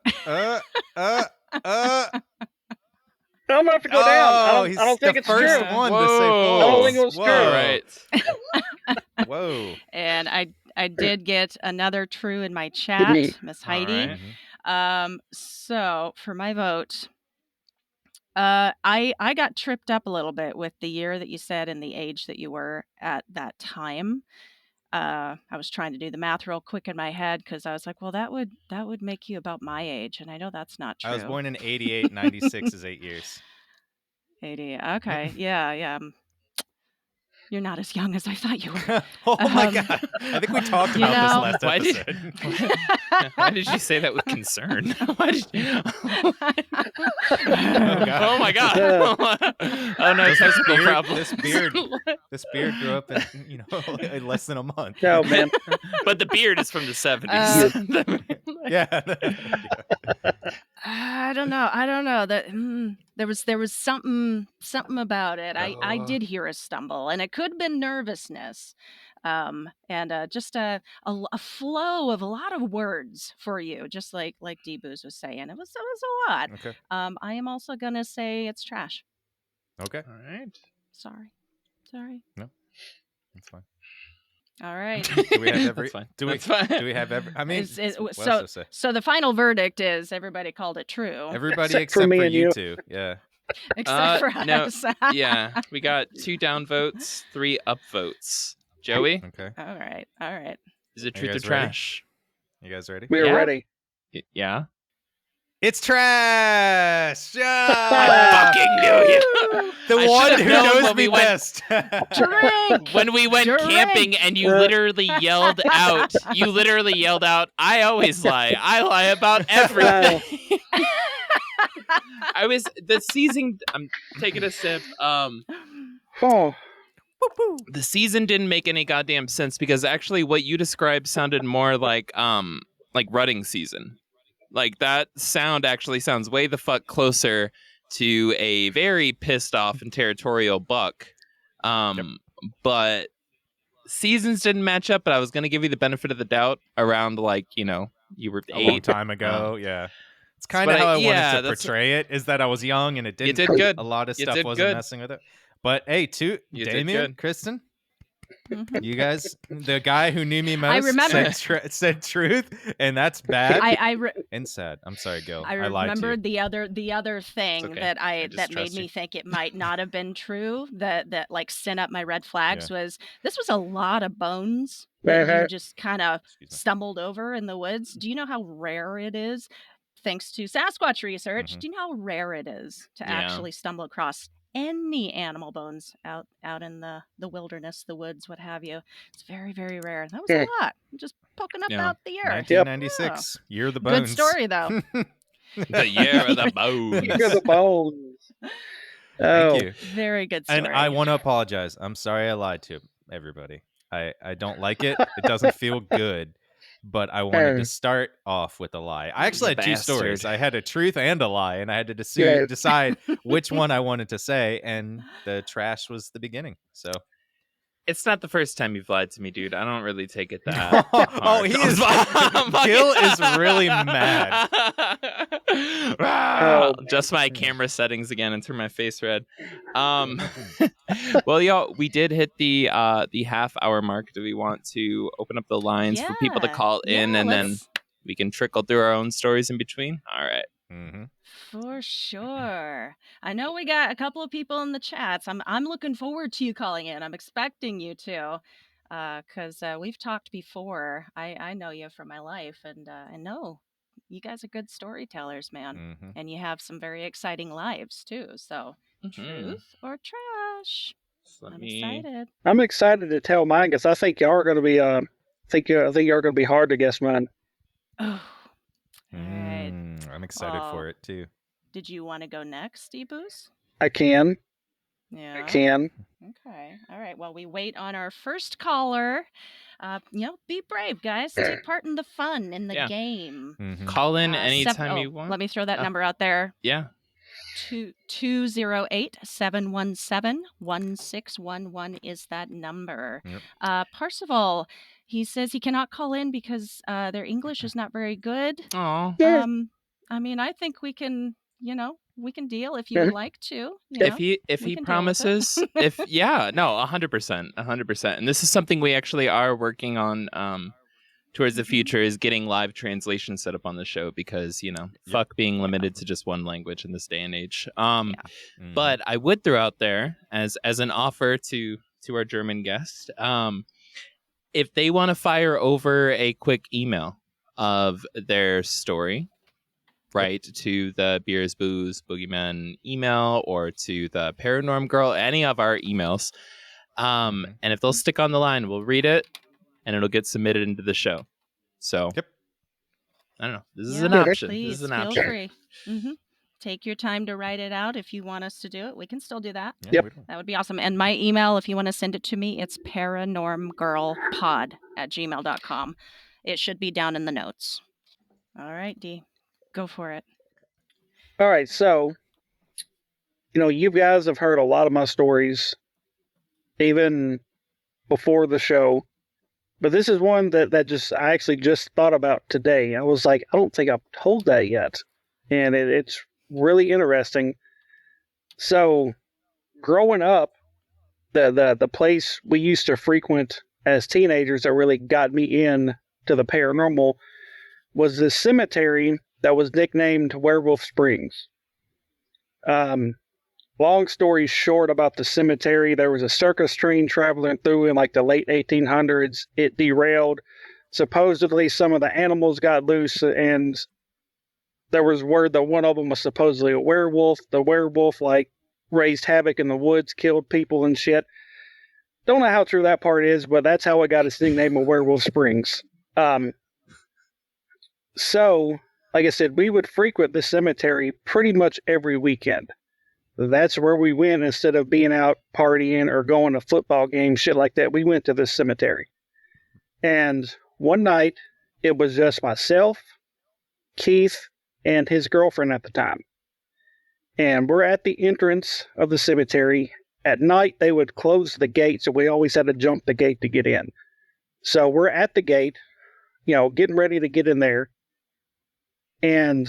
Speaker 1: gonna have to go down. I don't think it's
Speaker 4: first
Speaker 1: true.
Speaker 4: one
Speaker 3: Whoa.
Speaker 4: to say false.
Speaker 1: I don't think it was true.
Speaker 3: All right.
Speaker 4: Whoa.
Speaker 2: And I did get another true in my chat, Miss Heidi.
Speaker 3: All
Speaker 4: right.
Speaker 2: So for my vote, I got tripped up a little bit with the year that you said and the age that you were at that time. I was trying to do the math real quick in my head because I was like, well, that would make you about my age, and I know that's not true.
Speaker 4: I was born in 88. 96 is 8 years.
Speaker 2: 80. Okay. Yeah. You're not as young as I thought you were.
Speaker 4: Oh my God. I think we talked about this last episode.
Speaker 3: Why did you say that with concern? Why did you...
Speaker 4: Oh, God.
Speaker 3: Oh my God. Oh no, technical problem.
Speaker 4: This beard grew up in less than a month.
Speaker 1: No, man.
Speaker 3: But the beard is from the 70s.
Speaker 4: Yeah.
Speaker 2: I don't know that there was something about it. I did hear a stumble, and it could have been nervousness, and just a flow of a lot of words for you, just like D-Booze was saying. It was a lot.
Speaker 4: Okay.
Speaker 2: I am also gonna say it's trash.
Speaker 4: Okay.
Speaker 3: All right.
Speaker 2: Sorry.
Speaker 4: No, that's fine.
Speaker 2: All right.
Speaker 4: Do we have every?
Speaker 3: That's fine.
Speaker 4: Do we?
Speaker 3: That's fine.
Speaker 4: Do we have every? I mean, what else to say?
Speaker 2: So the final verdict is everybody called it true,
Speaker 4: Everybody
Speaker 1: Except for
Speaker 4: except
Speaker 1: me
Speaker 4: for
Speaker 1: and
Speaker 4: you
Speaker 1: you.
Speaker 4: two. Yeah.
Speaker 2: except for
Speaker 3: no.
Speaker 2: us.
Speaker 3: Yeah, we got 2 down votes, 3 up votes. Joey,
Speaker 4: Okay.
Speaker 2: All right.
Speaker 3: is it
Speaker 4: Are
Speaker 3: truth
Speaker 4: you
Speaker 3: or
Speaker 4: guys ready?
Speaker 3: trash?
Speaker 4: You guys ready?
Speaker 1: We're
Speaker 3: Yeah.
Speaker 1: ready.
Speaker 3: Yeah.
Speaker 4: It's trash.
Speaker 3: I fucking knew you.
Speaker 4: The
Speaker 3: I
Speaker 4: one
Speaker 3: should've
Speaker 4: who
Speaker 3: known
Speaker 4: knows
Speaker 3: when
Speaker 4: me
Speaker 3: we went-
Speaker 4: best.
Speaker 2: Drink.
Speaker 3: When we went
Speaker 2: Drink.
Speaker 3: camping and you literally yelled out, I always lie. I lie about everything. the season. I'm taking a sip.
Speaker 1: Oh,
Speaker 3: The season didn't make any goddamn sense because actually what you described sounded more like rutting season. Like that sound actually sounds way the fuck closer to a very pissed off and territorial buck. But seasons didn't match up, but I was going to give you the benefit of the doubt around you were
Speaker 4: A
Speaker 3: 8.
Speaker 4: long time ago. Yeah. It's kind of
Speaker 3: But
Speaker 4: how I
Speaker 3: yeah,
Speaker 4: wanted to
Speaker 3: that's-
Speaker 4: portray it, is that I was young and it
Speaker 3: You
Speaker 4: didn't.
Speaker 3: did good.
Speaker 4: A lot of
Speaker 3: You
Speaker 4: stuff
Speaker 3: did
Speaker 4: wasn't
Speaker 3: good.
Speaker 4: messing with it. But hey,
Speaker 3: You did
Speaker 4: Damien,
Speaker 3: good.
Speaker 4: Kristen,
Speaker 2: Mhm.
Speaker 4: you guys, the guy who knew me
Speaker 2: I
Speaker 4: most
Speaker 2: remember.
Speaker 4: said truth, and that's bad
Speaker 2: I
Speaker 4: and sad. I'm sorry, Gil.
Speaker 2: I
Speaker 4: I lied to you.
Speaker 2: remembered the other thing
Speaker 3: okay.
Speaker 2: that
Speaker 3: I just
Speaker 2: that made
Speaker 3: trust
Speaker 2: me
Speaker 3: you.
Speaker 2: think it might not have been true, that like sent up my red flags, was this was a lot of bones that you just kind of
Speaker 4: Excuse me.
Speaker 2: stumbled over in the woods. Do you know how rare it is? Thanks to Sasquatch research,
Speaker 4: Mhm.
Speaker 2: do you know how rare it is to
Speaker 3: Yeah.
Speaker 2: actually stumble across any animal bones out in the wilderness, the woods, what have you? It's very, very rare. That was a lot. I'm just poking up
Speaker 3: Yeah.
Speaker 2: out the air.
Speaker 4: 1996, year of the bones.
Speaker 2: Good story though.
Speaker 3: The year of the bones.
Speaker 1: you're the bones.
Speaker 4: Thank
Speaker 1: Oh,
Speaker 4: you.
Speaker 2: Very good story.
Speaker 4: And I want to apologize. I'm sorry I lied to everybody. I don't like it. It doesn't feel good. But I wanted to start off with a lie. I actually had two stories.
Speaker 3: Bastard.
Speaker 4: I had a truth and a lie, and I had to
Speaker 1: Yeah.
Speaker 4: decide which one I wanted to say, and the trash was the beginning. So
Speaker 3: It's not the first time you've lied to me, dude. I don't really take it that
Speaker 4: oh,
Speaker 3: hard.
Speaker 4: he is. Gil is really mad.
Speaker 3: Just my camera settings again and turn my face red. Well, y'all, we did hit the half-hour mark. Do we want to open up the lines for people to call in, and then we can trickle through our own stories in between? All right.
Speaker 4: Mm-hmm.
Speaker 2: For sure. I know we got a couple of people in the chats. I'm looking forward to you calling in. I'm expecting you to, because we've talked before. I know you from my life, and I know you guys are good storytellers, man.
Speaker 4: Mm-hmm.
Speaker 2: And you have some very exciting lives too. So, truth or trash? I'm excited.
Speaker 1: I'm excited to tell mine because I think y'all are going to be. I think y'all are going to be hard to guess mine.
Speaker 2: Oh, all right.
Speaker 4: I'm excited
Speaker 2: Well,
Speaker 4: for it too.
Speaker 2: Did you want to go next, Deboos?
Speaker 1: I can.
Speaker 2: Yeah.
Speaker 1: I can.
Speaker 2: Okay. All right. Well, we wait on our first caller. Be brave, guys. Take part in the fun in the game.
Speaker 4: Mm-hmm.
Speaker 3: Call in anytime you want.
Speaker 2: Let me throw that number out there.
Speaker 3: Yeah.
Speaker 2: 208-717-1611 is that number.
Speaker 4: Yep.
Speaker 2: Parsifal, he says he cannot call in because their English is not very good.
Speaker 3: Oh.
Speaker 2: I mean, I think we can deal if you would like to.
Speaker 3: If he
Speaker 2: we can deal with
Speaker 3: promises,
Speaker 2: it.
Speaker 3: 100%. And this is something we actually are working on towards the future, is getting live translation set up on the show, because fuck being limited to just one language in this day and age. But I would throw out there as an offer to our German guest, if they want to fire over a quick email of their story, right, to the Beers, Booze, Boogeymen email, or to the Paranorm Girl, any of our emails, and if they'll stick on the line, we'll read it and it'll get submitted into the show. So I don't know. This is an option.
Speaker 2: Please,
Speaker 3: this is an
Speaker 2: feel
Speaker 3: option.
Speaker 2: free. Take your time to write it out. If you want us to do it, we can still do that.
Speaker 1: Yep.
Speaker 2: That would be awesome. And my email, if you want to send it to me, it's paranormgirlpod@gmail.com. It should be down in the notes. All right, D. Go for it.
Speaker 1: All right. So, you guys have heard a lot of my stories, even before the show. But this is one that I actually just thought about today. I was like, I don't think I've told that yet. And it's really interesting. So, growing up, the place we used to frequent as teenagers that really got me in to the paranormal was this cemetery that was nicknamed Werewolf Springs. Long story short about the cemetery, there was a circus train traveling through in like the late 1800s. It derailed. Supposedly some of the animals got loose, and there was word that one of them was supposedly a werewolf. The werewolf raised havoc in the woods, killed people and shit. Don't know how true that part is, but that's how it got its nickname of Werewolf Springs. So like I said, we would frequent the cemetery pretty much every weekend. That's where we went instead of being out partying or going to football games, shit like that. We went to the cemetery. And one night, it was just myself, Keith, and his girlfriend at the time. And we're at the entrance of the cemetery. At night, they would close the gate, so we always had to jump the gate to get in. So we're at the gate, getting ready to get in there. And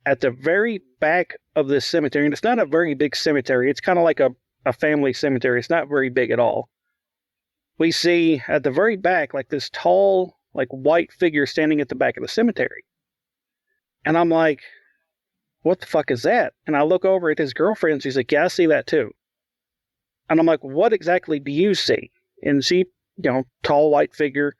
Speaker 1: at the very back of this cemetery, and it's not a very big cemetery, it's kind of like a family cemetery. It's not very big at all. We see at the very back, like this tall, like white figure standing at the back of the cemetery. And I'm like, what the fuck is that? And I look over at his girlfriend, and she's like, yeah, I see that too. And I'm like, what exactly do you see? And she, tall white figure.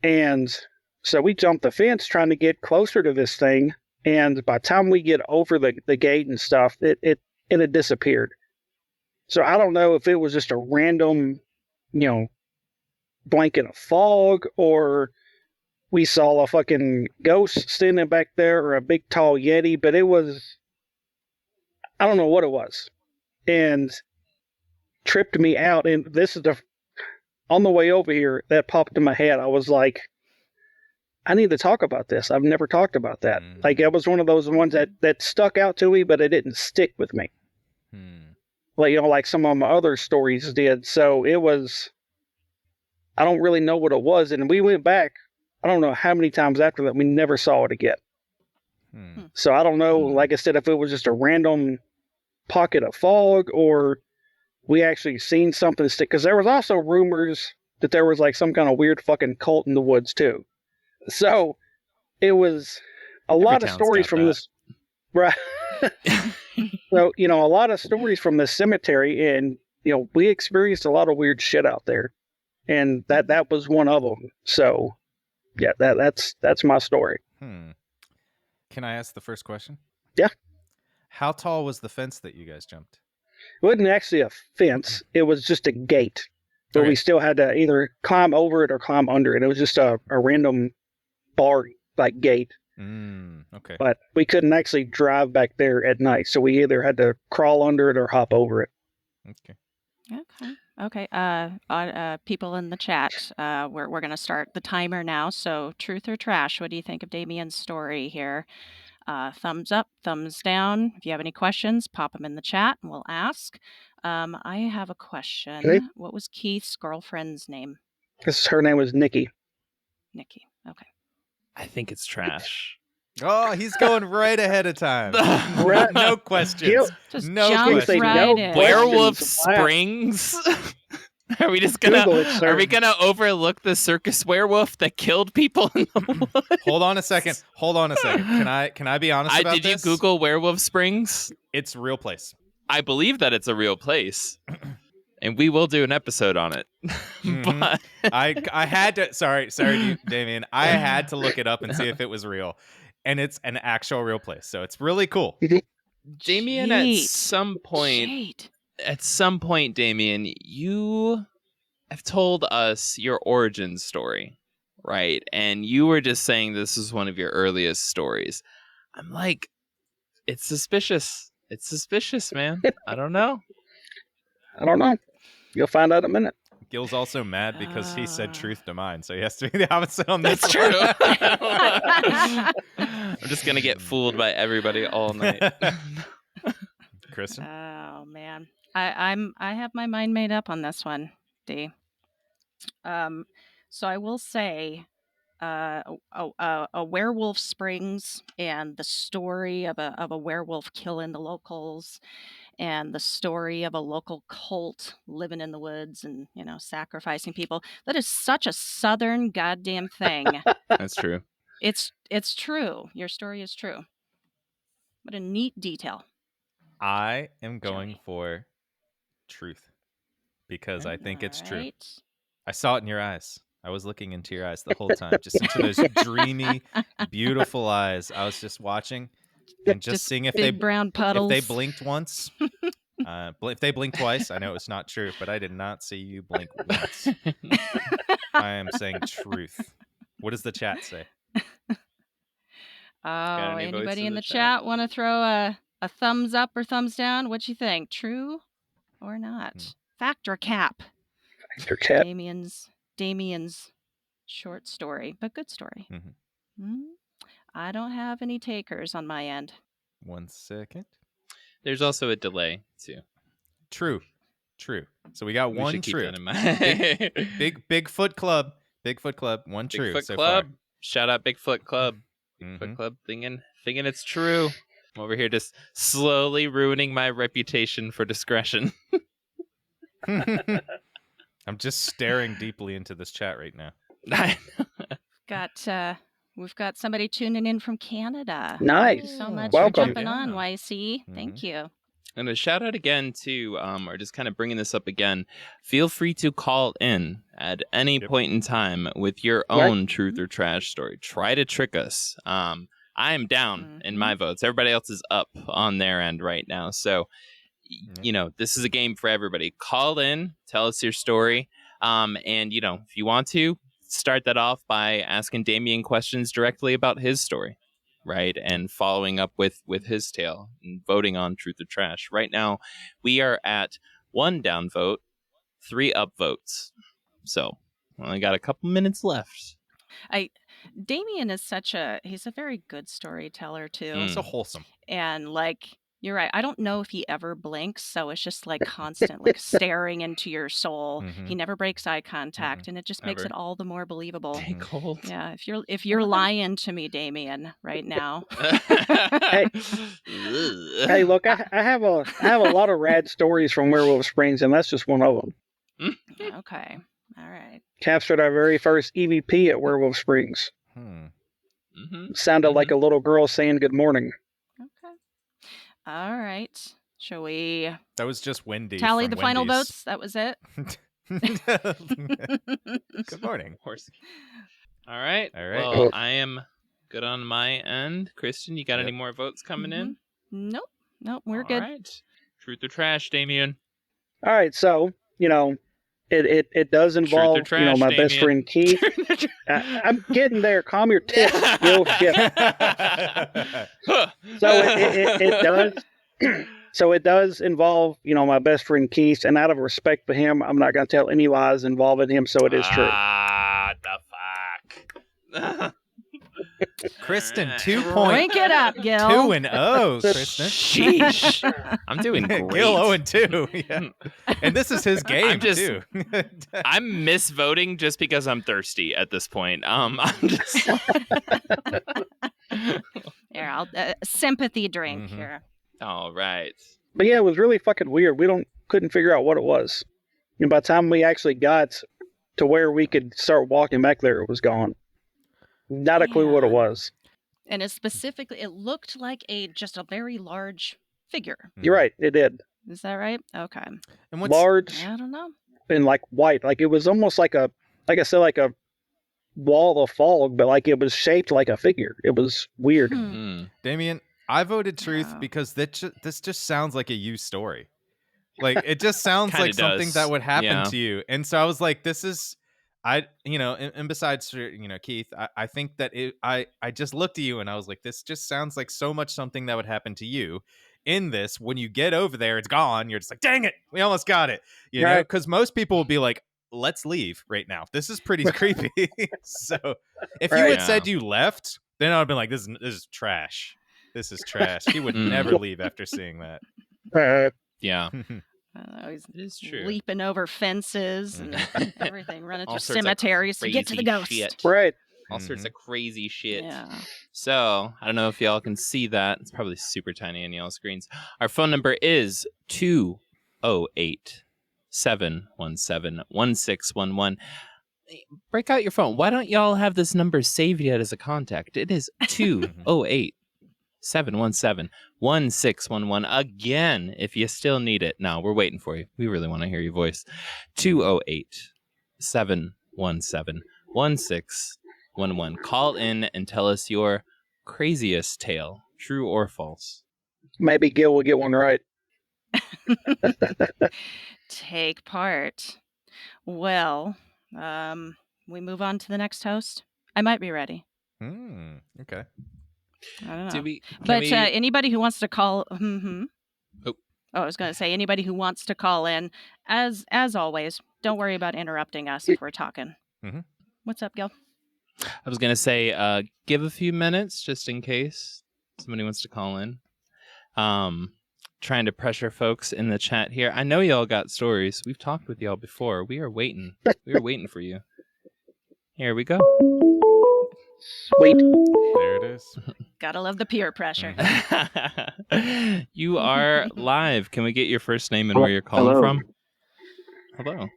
Speaker 1: And so we jump the fence trying to get closer to this thing. And by the time we get over the gate and stuff, it had disappeared. So I don't know if it was just a random, blanket of fog, or we saw a fucking ghost standing back there, or a big tall Yeti, but it was, I don't know what it was. And tripped me out. And this is on the way over here, that popped in my head. I was like, I need to talk about this. I've never talked about that. Like, it was one of those ones that stuck out to me, but it didn't stick with me. Like some of my other stories did. So it was, I don't really know what it was. And we went back, I don't know how many times after that, we never saw it again. So I don't know, like I said, if it was just a random pocket of fog, or we actually seen something stick. Because there was also rumors that there was like some kind of weird fucking cult in the woods too. So it was a lot of stories from this. Right. So, a lot of stories from the cemetery, and, we experienced a lot of weird shit out there. And that was one of them. So, yeah, that's my story.
Speaker 4: Can I ask the first question?
Speaker 1: Yeah.
Speaker 4: How tall was the fence that you guys jumped?
Speaker 1: It wasn't actually a fence. It was just a gate. But we still had to either climb over it or climb under it. It was just a random bar, like, gate.
Speaker 4: Okay.
Speaker 1: But we couldn't actually drive back there at night. So we either had to crawl under it or hop over it.
Speaker 2: Okay. People in the chat, we're going to start the timer now. So, truth or trash? What do you think of Damien's story here? Thumbs up, thumbs down. If you have any questions, pop them in the chat and we'll ask. I have a question.
Speaker 1: Okay.
Speaker 2: What was Keith's girlfriend's name?
Speaker 1: Her name was Nikki.
Speaker 2: Nikki. Okay.
Speaker 3: I think it's trash.
Speaker 4: Oh, he's going right ahead of time.
Speaker 1: Right.
Speaker 4: No questions.
Speaker 2: Just
Speaker 4: No
Speaker 2: jump
Speaker 4: questions.
Speaker 2: right in.
Speaker 3: Werewolf
Speaker 1: Wow.
Speaker 3: Springs? Are we just gonna
Speaker 1: Google it, sir.
Speaker 3: are we gonna overlook the circus werewolf that killed people in the woods?
Speaker 4: Hold on a second. Can I be honest about
Speaker 3: Did
Speaker 4: this?
Speaker 3: you Google Werewolf Springs?
Speaker 4: It's a real place.
Speaker 3: I believe that it's a real place. And we will do an episode on it. But
Speaker 4: I had to sorry Damien. I had to look it up and see if it was real. And it's an actual real place. So it's really cool.
Speaker 3: Damien,
Speaker 2: Jade.
Speaker 3: at some point, Damien, you have told us your origin story, right? And you were just saying this is one of your earliest stories. I'm like, it's suspicious. It's suspicious, man. I don't know.
Speaker 1: I don't know. You'll find out in a minute.
Speaker 4: Gil's also mad because he said truth to mine, so he has to be the opposite on this.
Speaker 3: That's true. I'm just gonna get fooled by everybody all night.
Speaker 4: Kristen?
Speaker 2: Oh man, I have my mind made up on this one, D. So I will say, a werewolf springs, and the story of a werewolf killing the locals, and the story of a local cult living in the woods and sacrificing people. That is such a southern goddamn thing.
Speaker 3: That's true.
Speaker 2: It's true. Your story is true. What a neat detail.
Speaker 4: I am going
Speaker 2: Joey.
Speaker 4: for truth because I think it's true.
Speaker 2: Alright.
Speaker 4: I saw it in your eyes. I was looking into your eyes the whole time, just into those dreamy, beautiful eyes. I was just watching and just seeing if
Speaker 2: big brown puddles.
Speaker 4: if they blinked once. If they blinked twice, I know it's not true, but I did not see you blink once. I am saying truth. What does the chat say?
Speaker 3: Got
Speaker 2: Oh,
Speaker 3: any votes
Speaker 2: anybody
Speaker 3: in
Speaker 2: in
Speaker 3: the
Speaker 2: the
Speaker 3: chat?
Speaker 2: chat want to throw a thumbs up or thumbs down? What you think? True or not? Fact or cap?
Speaker 1: Your cat.
Speaker 2: Damien's short story, but good story.
Speaker 4: Mhm.
Speaker 2: I don't have any takers on my end.
Speaker 4: 1 second.
Speaker 3: There's also a delay too.
Speaker 4: True. So we got
Speaker 3: We
Speaker 4: one
Speaker 3: should keep
Speaker 4: true.
Speaker 3: that in mind.
Speaker 4: Bigfoot Club. Bigfoot Club. One true
Speaker 3: Bigfoot
Speaker 4: so
Speaker 3: Club.
Speaker 4: far.
Speaker 3: Shout out Bigfoot Club. Bigfoot Club thinking it's true. I'm over here just slowly ruining my reputation for discretion.
Speaker 4: I'm just staring deeply into this chat right now.
Speaker 2: We've got somebody tuning in from Canada.
Speaker 1: Nice.
Speaker 2: Thank you so much
Speaker 1: Welcome.
Speaker 2: for jumping on,
Speaker 4: Yeah.
Speaker 2: YC. Thank you.
Speaker 3: And a shout out again to, or just kind of bringing this up again, feel free to call in at any point in time with your own truth or trash story. Try to trick us. I am down in my votes. Everybody else is up on their end right now. So, you know, this is a game for everybody. Call in, tell us your story. And, you know, if you want to, start that off by asking Damien questions directly about his story. Right, and following up with his tale and voting on truth or trash. Right now, we are at 1 down vote, 3 up votes. So, only got a couple minutes left.
Speaker 2: Damien is he's a very good storyteller too.
Speaker 4: So wholesome.
Speaker 2: And like, you're right. I don't know if he ever blinks, so it's just like constant, like staring into your soul. He never breaks eye contact, and it just makes it all the more believable.
Speaker 3: Stay cold.
Speaker 2: Yeah, if you're lying to me, Damien, right now.
Speaker 1: Hey, look, I have a lot of rad stories from Werewolf Springs, and that's just one of them.
Speaker 2: Okay, all right.
Speaker 1: Captured our very first EVP at Werewolf Springs. Sounded like a little girl saying good morning.
Speaker 2: Okay. All right. Shall we
Speaker 4: That was just Wendy.
Speaker 2: tally
Speaker 4: from
Speaker 2: the final
Speaker 4: Wendy's.
Speaker 2: votes? That was it.
Speaker 4: Good morning.
Speaker 3: All right.
Speaker 4: Well,
Speaker 1: Cool.
Speaker 3: I am good on my end. Kristen, you got any more votes coming in?
Speaker 2: Nope, we're good.
Speaker 3: All right. Truth or trash, Damien?
Speaker 1: All right, so, you know, it does involve,
Speaker 3: trash,
Speaker 1: you know, my best
Speaker 3: Damien.
Speaker 1: friend Keith. I'm getting there. Calm your tits, Gil ship. So it does. So it does involve, you know, my best friend Keith, and out of respect for him, I'm not going to tell any lies involving him. So it is true.
Speaker 3: The fuck.
Speaker 4: Kristen,
Speaker 3: All
Speaker 4: 2
Speaker 3: right.
Speaker 4: points.
Speaker 2: Rank it up, Gil.
Speaker 4: 2-0, Kristen.
Speaker 3: Sheesh. I'm doing great.
Speaker 4: Gil 0-2. Yeah. And this is his game, too.
Speaker 3: I'm misvoting just because I'm thirsty at this point. I'm just
Speaker 2: Here, I'll sympathy drink here.
Speaker 3: all right.
Speaker 1: But yeah, it was really fucking weird. We couldn't figure out what it was. And by the time we actually got to where we could start walking back there, it was gone. Not a clue what it was.
Speaker 2: And it looked like just a very large figure.
Speaker 1: You're right, it did.
Speaker 2: Is that right? Okay.
Speaker 4: And what's
Speaker 1: Large
Speaker 2: I don't know.
Speaker 1: and like white. Like it was almost like a wall of fog, but like it was shaped like a figure. It was weird.
Speaker 4: Damien, I voted truth
Speaker 2: Yeah.
Speaker 4: because this just sounds like a you story. Like it just sounds
Speaker 3: Kinda
Speaker 4: like something
Speaker 3: does.
Speaker 4: that would happen
Speaker 3: Yeah.
Speaker 4: to you. And so I was like, and besides, Keith, I think that I just looked at you and I was like, this just sounds like so much something that would happen to you. In this, when you get over there, it's gone. You're just like, dang it, we almost got it. You know, because most people will be like, let's leave right now. This is pretty creepy. So if you had said you left, then I would have been like, this is trash. This is trash. He would never leave after seeing that.
Speaker 3: Yeah.
Speaker 2: He's
Speaker 3: It is true.
Speaker 2: leaping over fences and everything, running
Speaker 3: All
Speaker 2: through
Speaker 3: sorts of
Speaker 2: cemeteries to get to the
Speaker 3: crazy
Speaker 2: ghost.
Speaker 3: shit.
Speaker 1: Right.
Speaker 3: All sorts of crazy shit.
Speaker 2: Yeah.
Speaker 3: So, I don't know if y'all can see that. It's probably super tiny on y'all's screens. Our phone number is 208-717-1611. Break out your phone. Why don't y'all have this number saved yet as a contact? It is 208-717-1611. Again, if you still need it. No, we're waiting for you. We really want to hear your voice. 208-717-1611. Call in and tell us your craziest tale, true or false.
Speaker 1: Maybe Gil will get one right.
Speaker 2: Take part. Well, we move on to the next host. I might be ready.
Speaker 4: Okay.
Speaker 2: I don't know.
Speaker 3: Do we?
Speaker 2: But anybody who wants to call,
Speaker 3: Oh.
Speaker 2: I was going to say anybody who wants to call in, as always, don't worry about interrupting us if we're talking.
Speaker 4: Mhm.
Speaker 2: What's up, Gil?
Speaker 3: I was gonna say, give a few minutes just in case somebody wants to call in. Trying to pressure folks in the chat here. I know y'all got stories. We've talked with y'all before. We are waiting. We are waiting for you. Here we go.
Speaker 1: Sweet.
Speaker 4: There it is.
Speaker 2: Gotta love the peer pressure.
Speaker 3: You are live. Can we get your first name and where you're calling
Speaker 6: Hello.
Speaker 3: from? Hello.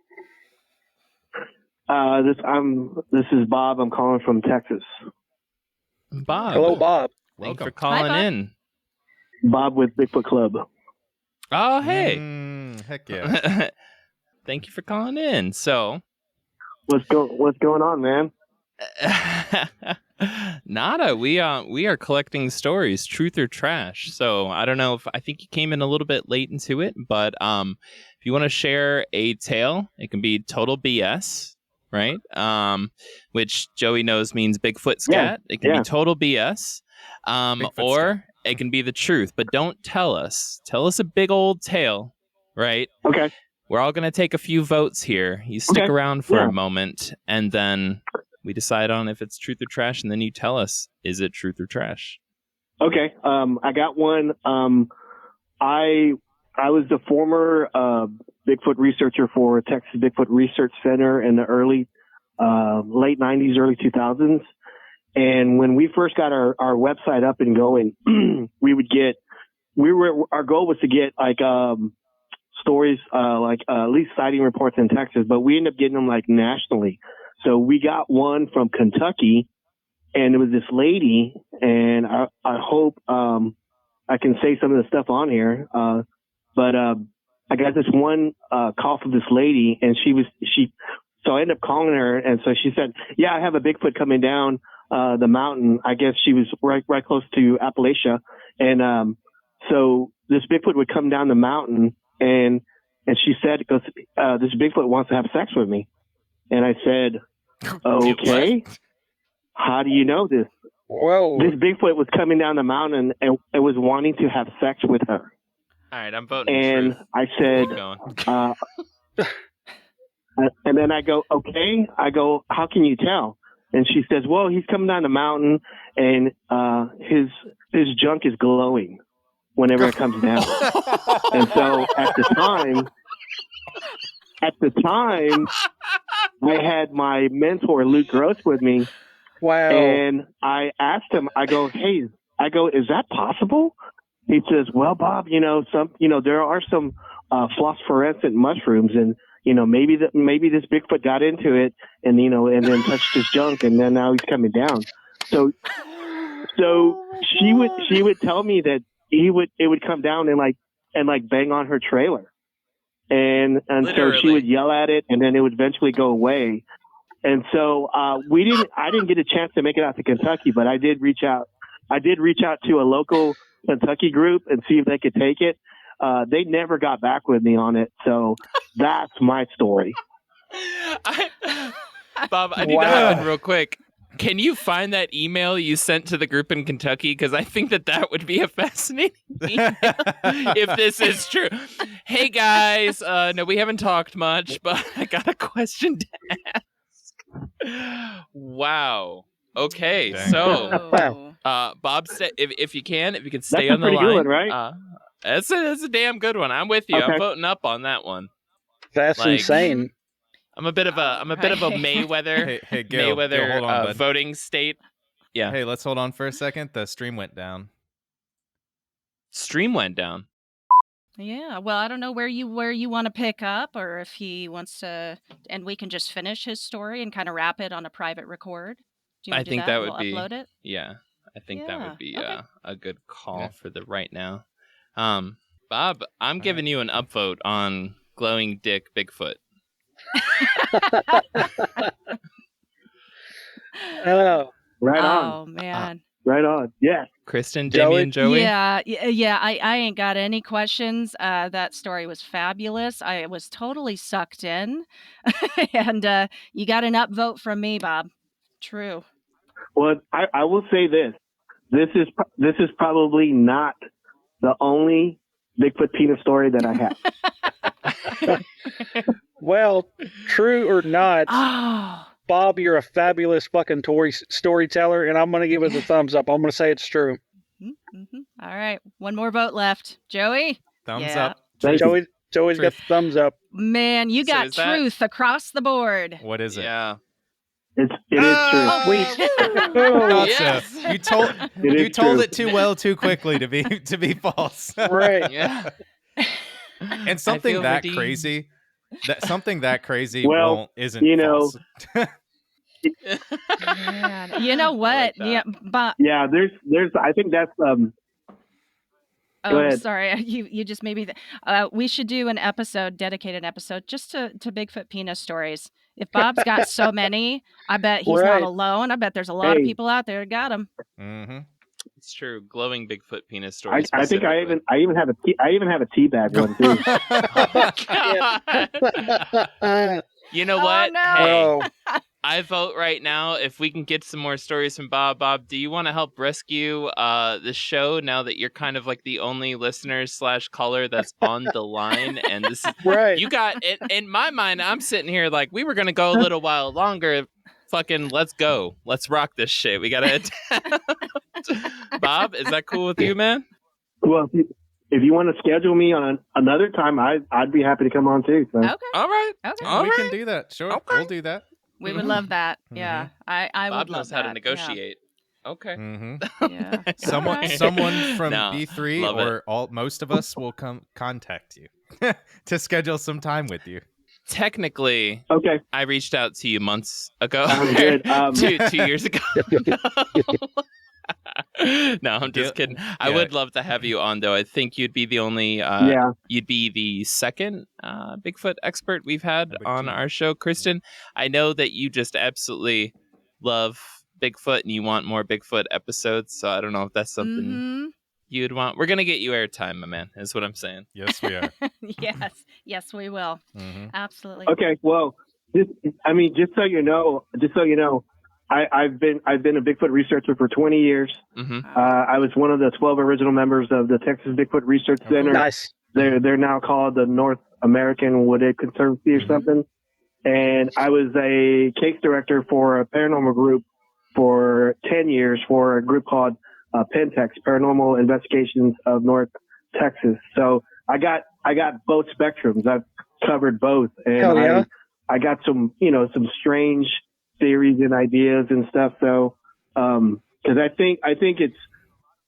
Speaker 6: This is Bob. I'm calling from Texas.
Speaker 3: Bob.
Speaker 1: Hello, Bob.
Speaker 3: Thanks for
Speaker 4: Welcome.
Speaker 3: calling
Speaker 2: Bob.
Speaker 3: in.
Speaker 6: Bob with Bigfoot Club.
Speaker 3: Oh, hey.
Speaker 4: Heck yeah.
Speaker 3: Thank you for calling in. So,
Speaker 6: What's going on, man?
Speaker 3: nada. We are collecting stories, truth or trash. So I don't know, if I think you came in a little bit late into it, but if you want to share a tale, it can be total BS, right? Which Joey knows means Bigfoot scat. It can be total BS, or it can be the truth. But don't tell us. Tell us a big old tale, right?
Speaker 6: Okay.
Speaker 3: We're all going to take a few votes here. You stick around for a moment, and then we decide on if it's truth or trash, and then you tell us, is it truth or trash?
Speaker 6: Okay. I got one. I was the former Bigfoot researcher for Texas Bigfoot Research Center in the late 90s, early 2000s. And when we first got our website up and going, our goal was to get like stories, at least sighting reports in Texas, but we ended up getting them like nationally. So we got one from Kentucky, and it was this lady, and I hope I can say some of the stuff on here. But I got this one call from this lady, and so I ended up calling her, and so she said, "Yeah, I have a Bigfoot coming down the mountain." I guess she was right close to Appalachia, and so this Bigfoot would come down the mountain, and she said, "This Bigfoot wants to have sex with me," and I said, "Okay, how do you know this?"
Speaker 1: Whoa.
Speaker 6: This Bigfoot was coming down the mountain and was wanting to have sex with her.
Speaker 3: All right, I'm voting
Speaker 6: And
Speaker 3: truth.
Speaker 6: I said,
Speaker 3: Keep going.
Speaker 6: and then I go, "Okay." I go, "How can you tell?" And she says, "Well, he's coming down the mountain, and his junk is glowing whenever it comes down." And so at the time, I had my mentor Luke Gross with me.
Speaker 1: Wow.
Speaker 6: And I asked him, I go, "Is that possible?" He says, "Well, Bob, there are some phosphorescent mushrooms, and maybe this Bigfoot got into it, and and then touched his junk, and then now he's coming down." So she would tell me that it would come down and bang on her trailer, and so she
Speaker 3: Literally.
Speaker 6: would yell at it, and then it would eventually go away. And so I didn't get a chance to make it out to Kentucky, but I did reach out. I did reach out to a local Kentucky group and see if they could take it. They never got back with me on it. So that's my story.
Speaker 3: Bob, I need to hop in real quick. Can you find that email you sent to the group in Kentucky? Because I think that would be a fascinating email if this is true. Hey, guys. No, we haven't talked much, but I got a question to ask. Wow. Okay,
Speaker 4: Dang.
Speaker 3: so Bob, if you can stay
Speaker 6: That's
Speaker 3: on the
Speaker 6: a pretty
Speaker 3: line,
Speaker 6: good one, right?
Speaker 3: that's a damn good one. I'm with you.
Speaker 6: Okay.
Speaker 3: I'm voting up on that one.
Speaker 1: That's insane.
Speaker 3: I'm a bit of a Mayweather
Speaker 4: Hey, Gil,
Speaker 3: Mayweather
Speaker 4: hold on, bud.
Speaker 3: voting state. Yeah,
Speaker 4: Hey, let's hold on for a second. The stream went down.
Speaker 3: stream went down.
Speaker 2: Yeah, well, I don't know where you want to pick up, or if he wants to, and we can just finish his story and kind of wrap it on a private record. Do you want
Speaker 3: I
Speaker 2: to
Speaker 3: think
Speaker 2: do that?
Speaker 3: that would
Speaker 2: We'll
Speaker 3: be
Speaker 2: upload it.
Speaker 3: Yeah, I think that would be
Speaker 2: okay.
Speaker 3: a good call
Speaker 4: Yeah.
Speaker 3: for the right now. Bob, I'm giving you an upvote on glowing dick Bigfoot.
Speaker 1: Oh,
Speaker 6: Right on.
Speaker 2: Oh man.
Speaker 6: Right on. Yeah.
Speaker 3: Kristen,
Speaker 1: Joey?
Speaker 3: Damian, Joey.
Speaker 2: Yeah. I ain't got any questions. That story was fabulous. I was totally sucked in, and you got an upvote from me, Bob. True.
Speaker 6: Well, I will say this. this is probably not the only Bigfoot penis story that I have.
Speaker 1: Well, true or not,
Speaker 2: Oh,
Speaker 1: Bob, you're a fabulous fucking storyteller, and I'm going to give it a thumbs up. I'm going to say it's true.
Speaker 2: mm-hmm. All right. One more vote left. Joey?
Speaker 4: Thumbs
Speaker 2: Yeah.
Speaker 4: up.
Speaker 6: Thank you.
Speaker 1: Joey's got the thumbs up.
Speaker 2: Man, you
Speaker 3: So
Speaker 2: got
Speaker 3: is that-
Speaker 2: truth across the board.
Speaker 4: What is it?
Speaker 3: Yeah.
Speaker 6: It is true.
Speaker 1: Sweet.
Speaker 4: Thought
Speaker 3: Yes.
Speaker 4: so. You told
Speaker 6: is
Speaker 4: told
Speaker 6: true.
Speaker 4: it too well too quickly to be false.
Speaker 1: Right.
Speaker 3: Yeah.
Speaker 4: And something
Speaker 3: feel
Speaker 4: that
Speaker 3: redeemed.
Speaker 4: crazy,
Speaker 6: Well,
Speaker 4: isn't
Speaker 6: you know,
Speaker 4: false.
Speaker 2: Man, you know what?
Speaker 3: like that.
Speaker 2: Yeah, but
Speaker 6: Yeah, there's I think that's Go ahead.
Speaker 2: sorry, you just made me. We should do an episode, dedicated episode, just to Bigfoot penis stories. If Bob's got so many, I bet he's
Speaker 1: Right.
Speaker 2: not alone. I bet there's a lot of
Speaker 6: Hey.
Speaker 2: people out there that got them.
Speaker 4: Mm-hmm.
Speaker 3: It's true. Glowing Bigfoot penis stories.
Speaker 6: I think I
Speaker 3: specifically.
Speaker 6: even have a teabag one too.
Speaker 3: God. You know what?
Speaker 2: no.
Speaker 3: Hey,
Speaker 1: Oh,
Speaker 3: I vote right now. If we can get some more stories from Bob, do you want to help rescue the show now that you're kind of like the only listener / caller that's on the line? And this is
Speaker 1: right.
Speaker 3: you got it in my mind. I'm sitting here like we were gonna go a little while longer. Fucking let's go. Let's rock this shit. We gotta attempt. Bob, is that cool with you, man?
Speaker 6: Well, if you want to schedule me on another time, I'd be happy to come on too. So.
Speaker 2: Okay,
Speaker 3: All right.
Speaker 2: okay,
Speaker 3: All
Speaker 4: we
Speaker 3: right.
Speaker 4: can do that. Sure,
Speaker 3: Okay.
Speaker 4: we'll do that.
Speaker 2: we would love that. Yeah, I
Speaker 3: Bob
Speaker 2: would love
Speaker 3: knows how to
Speaker 2: that.
Speaker 3: negotiate. Okay.
Speaker 4: Mm-hmm.
Speaker 2: Yeah.
Speaker 4: Someone
Speaker 2: Alright.
Speaker 4: someone from
Speaker 3: No,
Speaker 4: B3
Speaker 3: love it.
Speaker 4: or most of us will come contact you to schedule some time with you.
Speaker 3: Technically,
Speaker 6: Okay,
Speaker 3: I reached out to you months ago.
Speaker 6: sounds good.
Speaker 3: 2 years ago. No, I'm just kidding. I
Speaker 4: Yeah.
Speaker 3: would love to have you on, though. I think you'd be the only,
Speaker 6: yeah.
Speaker 3: you'd be the second Bigfoot expert we've had
Speaker 4: Number
Speaker 3: on
Speaker 4: 2.
Speaker 3: our show, Kristen. I know that you just absolutely love Bigfoot and you want more Bigfoot episodes. So I don't know if that's something
Speaker 2: Mhm.
Speaker 3: you'd want. We're gonna get you airtime, my man. Is what I'm saying.
Speaker 4: Yes, we are.
Speaker 2: Yes, we will.
Speaker 4: Mm-hmm.
Speaker 2: Absolutely.
Speaker 6: Okay, well, just so you know, I've been a Bigfoot researcher for 20 years.
Speaker 3: Mm-hmm.
Speaker 6: I was one of the 12 original members of the Texas Bigfoot Research Center.
Speaker 1: Nice.
Speaker 6: They're now called the North American Wooded Conservancy or something. And I was a case director for a paranormal group for 10 years for a group called Pentex, Paranormal Investigations of North Texas. So I got both spectrums. I've covered both, and
Speaker 1: Hell yeah.
Speaker 6: I got some strange theories and ideas and stuff. So, cause I think it's,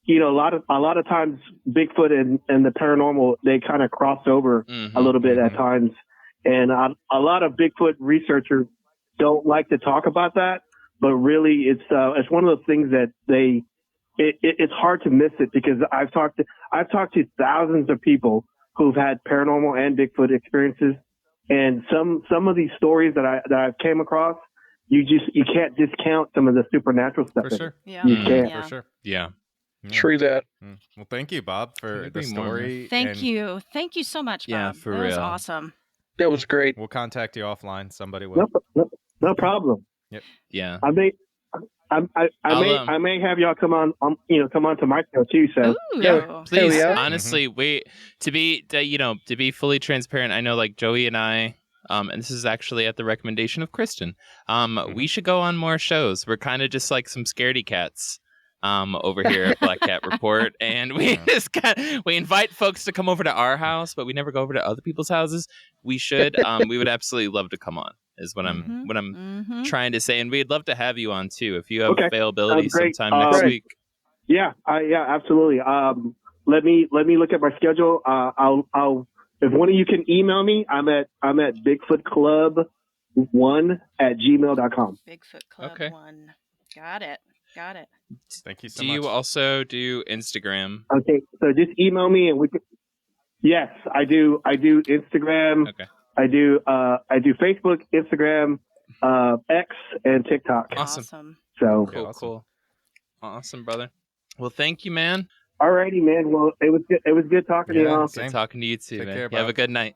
Speaker 6: a lot of times Bigfoot and the paranormal, they kind of cross over
Speaker 3: Mhm.
Speaker 6: a little bit at times. And a lot of Bigfoot researchers don't like to talk about that, but really it's one of those things that it's hard to miss it, because I've talked to thousands of people who've had paranormal and Bigfoot experiences. And some of these stories that I've came across, you can't discount some of the supernatural stuff.
Speaker 4: For sure.
Speaker 2: Yeah.
Speaker 6: You
Speaker 3: Mm.
Speaker 6: can't.
Speaker 2: Yeah.
Speaker 4: For sure.
Speaker 3: Yeah.
Speaker 4: Yeah.
Speaker 1: True that.
Speaker 4: Mm. Well, thank you, Bob, for
Speaker 3: Could
Speaker 4: the
Speaker 3: be more, man.
Speaker 4: story.
Speaker 2: Thank
Speaker 4: and
Speaker 2: you. Thank you so much, Bob.
Speaker 3: Yeah, for
Speaker 2: that was
Speaker 3: real.
Speaker 2: awesome.
Speaker 1: That was great.
Speaker 4: We'll contact you offline. Somebody will.
Speaker 6: No problem.
Speaker 3: Yeah.
Speaker 6: I may
Speaker 3: I'll,
Speaker 6: may have y'all come on to my show too. So
Speaker 2: Ooh.
Speaker 1: Yeah.
Speaker 3: Please,
Speaker 1: yeah.
Speaker 3: honestly, wait to be fully transparent. I know, like Joey and I, and this is actually at the recommendation of Kristen. We should go on more shows. We're kind of just like some scaredy cats, over here at Black Cat Report, and we we invite folks to come over to our house, but we never go over to other people's houses. We should. We would absolutely love to come on. Is what I'm
Speaker 2: Mhm.
Speaker 3: trying to say, and we'd love to have you on too if you have
Speaker 6: Okay.
Speaker 3: availability
Speaker 6: Sounds great.
Speaker 3: sometime next
Speaker 6: Great.
Speaker 3: week.
Speaker 6: yeah, absolutely. Let me look at my schedule. I'll if one of you can email me, I'm at bigfootclub1@gmail.com.
Speaker 2: Bigfoot Club
Speaker 3: Okay.
Speaker 2: 1. Got it.
Speaker 4: Thank you so
Speaker 3: Do
Speaker 4: much.
Speaker 3: you also do Instagram?
Speaker 6: Okay, so just email me and we can. Yes, I do. I do Instagram.
Speaker 3: Okay.
Speaker 6: I do Facebook, Instagram, X, and TikTok.
Speaker 3: Awesome.
Speaker 6: So,
Speaker 3: Cool,
Speaker 4: Awesome.
Speaker 3: cool. Awesome, brother. Well, thank you, man.
Speaker 6: alrighty, man. Well, it was good. It was good talking to
Speaker 4: Yeah.
Speaker 6: y'all.
Speaker 3: Good
Speaker 4: Same.
Speaker 3: talking to you too,
Speaker 4: Take
Speaker 3: man.
Speaker 4: care,
Speaker 3: You have
Speaker 4: Bob.
Speaker 3: a good night.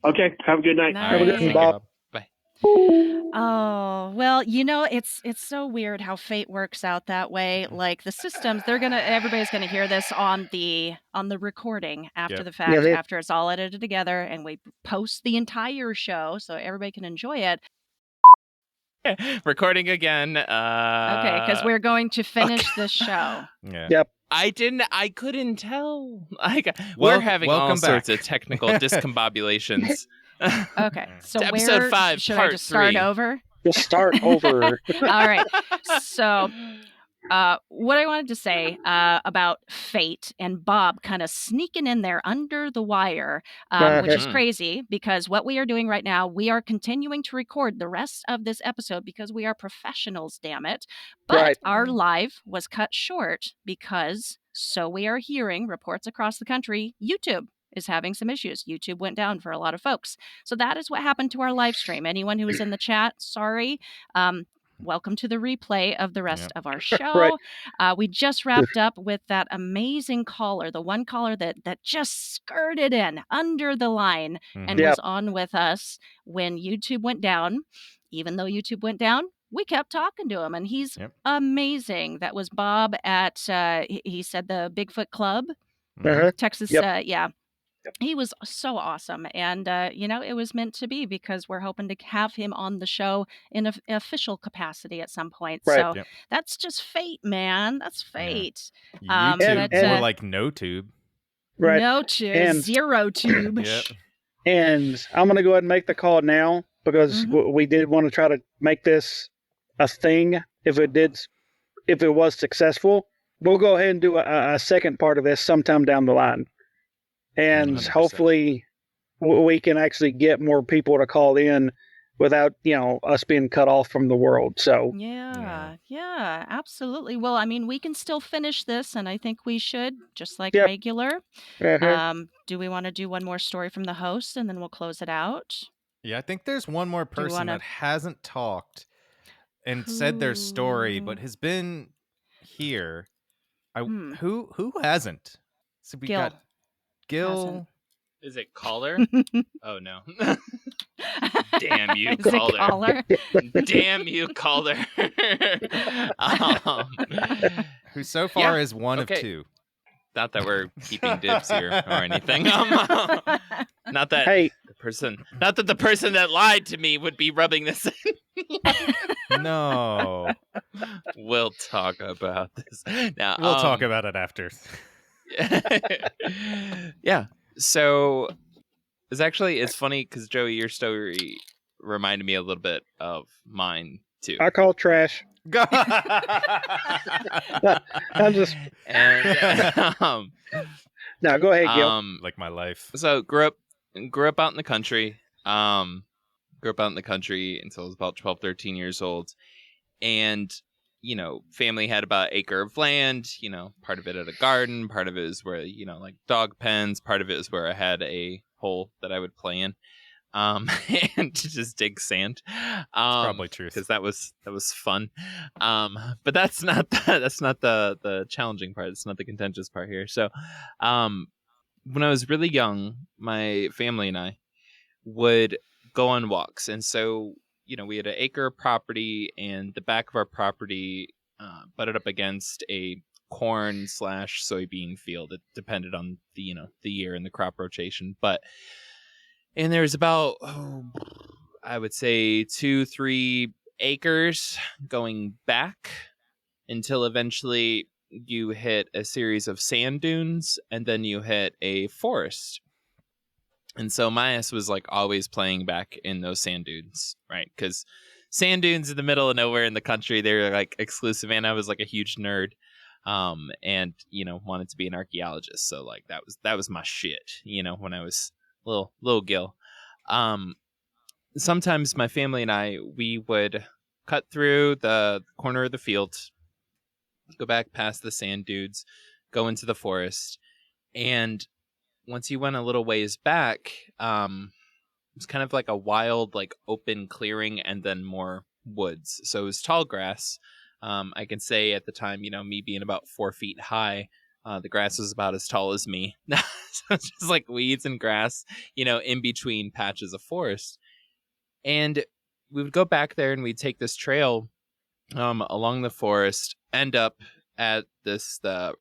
Speaker 6: Okay, have a good night.
Speaker 2: Nice.
Speaker 1: Have a good
Speaker 2: Thank
Speaker 1: one,
Speaker 2: you,
Speaker 1: Bob.
Speaker 3: Bye.
Speaker 2: Oh, well, it's so weird how fate works out that way. Like the systems, everybody's gonna hear this on the recording after
Speaker 4: Yep.
Speaker 2: the
Speaker 1: Yeah,
Speaker 2: fact, after it's all edited together, and we post the entire show so everybody can enjoy it.
Speaker 3: Recording again.
Speaker 2: Okay, because we're going to finish this show.
Speaker 4: Yeah.
Speaker 1: Yep.
Speaker 3: I couldn't tell. We're having all
Speaker 4: welcome
Speaker 3: sorts
Speaker 4: back.
Speaker 3: of technical discombobulations.
Speaker 2: Okay, so
Speaker 3: To episode
Speaker 2: where
Speaker 3: 5,
Speaker 2: should I
Speaker 3: part
Speaker 2: just start
Speaker 3: 3.
Speaker 2: over?
Speaker 1: Just start over.
Speaker 2: All right. So, what I wanted to say about fate and Bob kind of sneaking in there under the wire, which is
Speaker 3: Mhm.
Speaker 2: crazy because what we are doing right now, we are continuing to record the rest of this episode because we are professionals, damn it. But
Speaker 1: Right.
Speaker 2: our live was cut short because, so we are hearing reports across the country, YouTube is having some issues. YouTube went down for a lot of folks. So that is what happened to our live stream. Anyone who was in the chat, sorry. Welcome to the replay of the rest of our show.
Speaker 1: Right.
Speaker 2: We just wrapped up with that amazing caller, the one caller that just skirted in under the line and
Speaker 1: Yep.
Speaker 2: was on with us when YouTube went down. Even though YouTube went down, we kept talking to him, and he's
Speaker 4: Yep.
Speaker 2: amazing. That was Bob at, he said the Bigfoot Club,
Speaker 1: Uh-huh.
Speaker 2: Texas.
Speaker 1: Yep.
Speaker 2: Yeah. He was so awesome. And, it was meant to be because we're hoping to have him on the show in an official capacity at some point.
Speaker 1: Right.
Speaker 2: So
Speaker 4: Yep.
Speaker 2: that's just fate, man. That's fate.
Speaker 4: YouTube,
Speaker 2: but,
Speaker 4: more like no tube.
Speaker 1: Right.
Speaker 2: No tube,
Speaker 1: And-
Speaker 2: zero tube.
Speaker 4: Yep.
Speaker 1: And I'm going to go ahead and make the call now because we did want to try to make this a thing. If it was successful, we'll go ahead and do a second part of this sometime down the line. And
Speaker 4: 100%.
Speaker 1: hopefully we can actually get more people to call in without, us being cut off from the world. So
Speaker 2: Yeah, absolutely. Well, I mean, we can still finish this, and I think we should, just like
Speaker 1: Yep.
Speaker 2: regular.
Speaker 1: uh-huh.
Speaker 2: Do we want to do one more story from the host, and then we'll close it out?
Speaker 4: Yeah, I think there's one more
Speaker 2: you
Speaker 4: person
Speaker 2: wanna-
Speaker 4: that hasn't talked and said their story, but has been here. Who hasn't? So we
Speaker 2: Gil
Speaker 4: got Gil.
Speaker 2: hasn't.
Speaker 3: Is it caller? Oh no. Damn you,
Speaker 2: Is it
Speaker 3: caller.
Speaker 2: caller?
Speaker 3: Damn you, caller.
Speaker 4: Who so far
Speaker 3: Yeah,
Speaker 4: is one
Speaker 3: okay.
Speaker 4: of two.
Speaker 3: Not that we're keeping dibs here or anything. Not that
Speaker 1: Hey,
Speaker 3: not that the person that lied to me would be rubbing this in.
Speaker 4: No.
Speaker 3: We'll talk about this. Now,
Speaker 4: We'll talk about it after.
Speaker 3: Yeah. So it's funny because Joey, your story reminded me a little bit of mine too.
Speaker 1: I call trash. I'm just
Speaker 3: And
Speaker 1: no. Go ahead, Gil.
Speaker 4: Like my life.
Speaker 3: so grew up out in the country. Grew up out in the country until I was about 12, 13 years old. And, family had about an acre of land, part of it had a garden, part of it is where, like dog pens, part of it is where I had a hole that I would play in. And to just dig sand.
Speaker 4: Probably true.
Speaker 3: Because that was fun. But that's not the challenging part. It's not the contentious part here. So, when I was really young, my family and I would go on walks, and so we had an acre of property, and the back of our property butted up against a corn / soybean field. It depended on the year and the crop rotation, and there's about I would say 2-3 acres going back until eventually you hit a series of sand dunes, and then you hit a forest. And so my ass was like always playing back in those sand dunes, right? Because sand dunes in the middle of nowhere in the country, they're like exclusive, and I was like a huge nerd, and wanted to be an archaeologist. So like that was my shit, when I was little Gil. Sometimes my family and I, we would cut through the corner of the field, go back past the sand dunes, go into the forest, and once you went a little ways back, it was kind of like a wild, like open clearing, and then more woods. So it was tall grass. I can say at the time, me being about 4 feet high, the grass was about as tall as me. So it's just like weeds and grass, in between patches of forest. And we would go back there and we'd take this trail along the forest, end up at the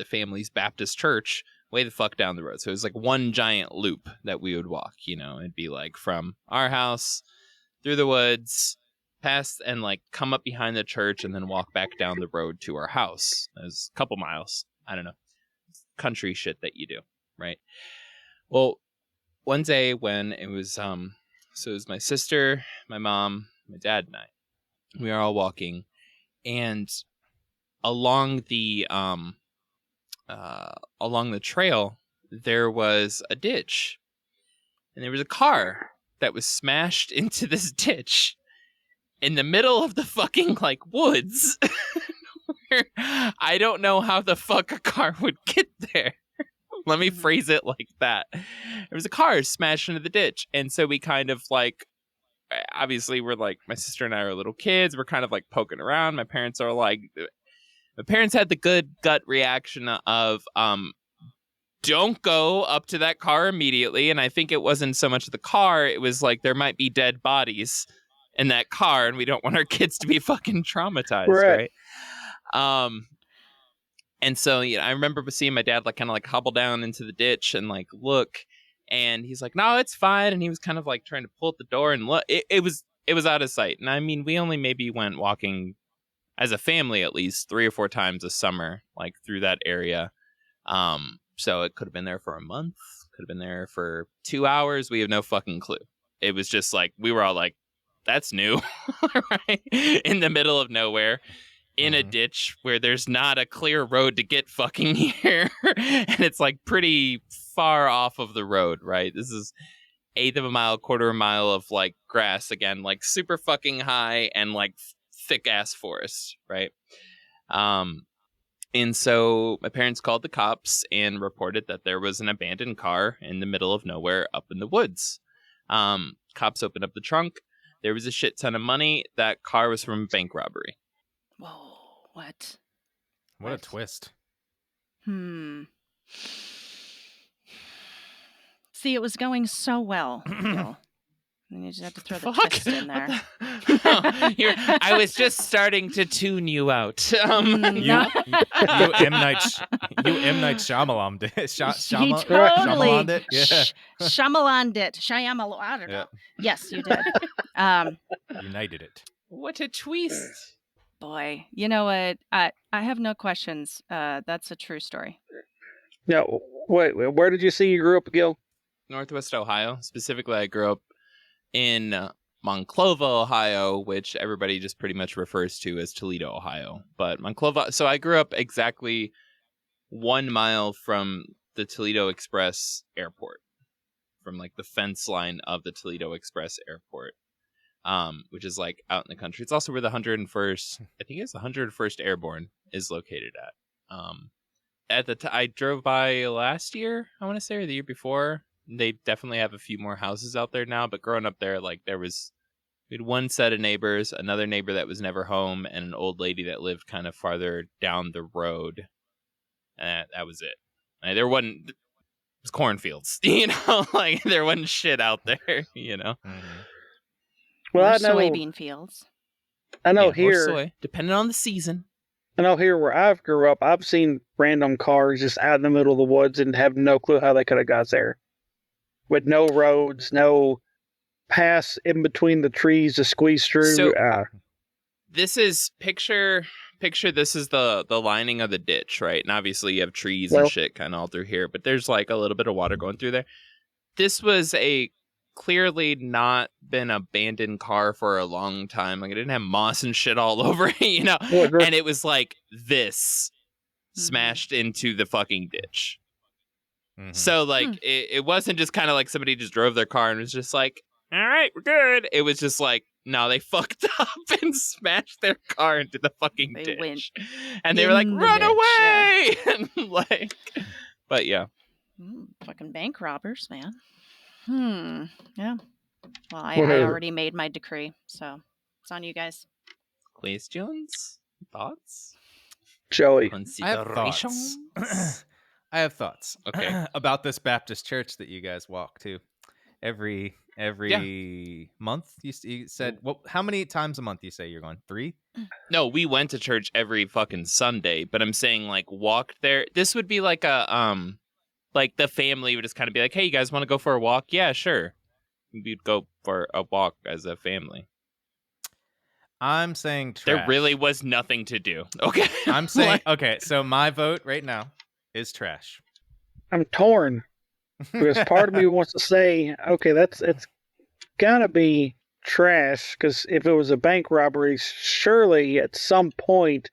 Speaker 3: family's Baptist church way the fuck down the road. So it was like one giant loop that we would walk, you know. It'd be like from our house through the woods, past and like come up behind the church and then walk back down the road to our house. It was a couple miles. I don't know. Country shit that you do, right? Well, one day when it was so it was my sister, my mom, my dad, and I. We are all walking, and along the trail there was a ditch, and there was a car that was smashed into this ditch in the middle of the fucking like woods. I don't know how the fuck a car would get there. Let me phrase it like that. There was a car smashed into the ditch, and so we kind of like, obviously we're like, my sister and I are little kids, we're kind of like poking around. My parents had the good gut reaction of don't go up to that car immediately. And I think it wasn't so much the car, it was like there might be dead bodies in that car and we don't want our kids to be fucking traumatized, right? And so, you know, I remember seeing my dad like kind of like hobble down into the ditch and like look, and he's like, no, it's fine. And he was kind of like trying to pull at the door and look. It was out of sight. And I mean, we only maybe went walking as a family at least 3 or 4 times a summer, like through that area. So it could have been there for a month, could have been there for 2 hours. We have no fucking clue. It was just like, we were all like, that's new, right? In the middle of nowhere. In a ditch where there's not a clear road to get fucking here. And it's like pretty far off of the road, right? This is 1/8 of a mile, 1/4 of a mile of like grass again, like super fucking high and like thick ass forest, right? And so my parents called the cops and reported that there was an abandoned car in the middle of nowhere up in the woods. Cops opened up the trunk. There was a shit ton of money. That car was from a bank robbery.
Speaker 2: Whoa, what?
Speaker 4: What a twist.
Speaker 2: See, it was going so well, Bill. And you just have to throw the twist in there.
Speaker 3: I was just starting to tune you out.
Speaker 4: You M. Night Shyamalan did.
Speaker 2: He totally
Speaker 4: Shyamalan it? Yeah.
Speaker 2: Shyamalan it. Shyamalan, I don't know. Yes, you did.
Speaker 4: United it.
Speaker 3: What a twist.
Speaker 2: Boy, you know what? I have no questions. That's a true story.
Speaker 1: Now, wait, where did you say you grew up, Gil?
Speaker 3: Northwest Ohio. Specifically, I grew up in Monclova, Ohio, which everybody just pretty much refers to as Toledo, Ohio. But Monclova, so I grew up exactly 1 mile from the Toledo Express Airport, from like the fence line of the Toledo Express Airport. Which is like out in the country. It's also where the 101st, I think it's the 101st Airborne is located at. At the I drove by last year, I want to say, or the year before. They definitely have a few more houses out there now, but growing up there, like we had one set of neighbors, another neighbor that was never home, and an old lady that lived kind of farther down the road. And that was it. There wasn't, it was cornfields, you know, like there wasn't shit out there, you know.
Speaker 4: Mm-hmm.
Speaker 1: Well,
Speaker 2: Or
Speaker 1: I know
Speaker 2: soybean fields.
Speaker 1: I know
Speaker 3: Or
Speaker 1: here,
Speaker 3: soy, depending on the season.
Speaker 1: I know here where I grew up, I've seen random cars just out in the middle of the woods and have no clue how they could have got there. With no roads, no pass in between the trees to squeeze through.
Speaker 3: So this is picture this is the lining of the ditch, right? And obviously you have trees and shit kind of all through here, but there's like a little bit of water going through there. This was a clearly not been abandoned car for a long time. Like it didn't have moss and shit all over it, you know. And it was like this smashed into the fucking ditch. Mm-hmm. So like it wasn't just kind of like somebody just drove their car and was just like, all right, we're good. It was just like, no, they fucked up and smashed their car into the fucking ditch. And they were like, run away! And like, but yeah.
Speaker 2: Fucking bank robbers, man. Yeah. Well, I already made my decree, so it's on you guys.
Speaker 3: Questions? Thoughts?
Speaker 1: Joey.
Speaker 4: I have thoughts. I have thoughts.
Speaker 3: Okay.
Speaker 4: About this Baptist church that you guys walk to. every month. You said, well, how many times a month you say you're going? 3?
Speaker 3: No, we went to church every fucking Sunday, but I'm saying like walked there. This would be like a like the family would just kind of be like, "Hey, you guys want to go for a walk?" Yeah, sure. We'd go for a walk as a family.
Speaker 4: I'm saying trash.
Speaker 3: There really was nothing to do. Okay.
Speaker 4: I'm saying okay. So my vote right now is trash.
Speaker 1: I'm torn because part of me wants to say, okay, it's gotta be trash because if it was a bank robbery, surely at some point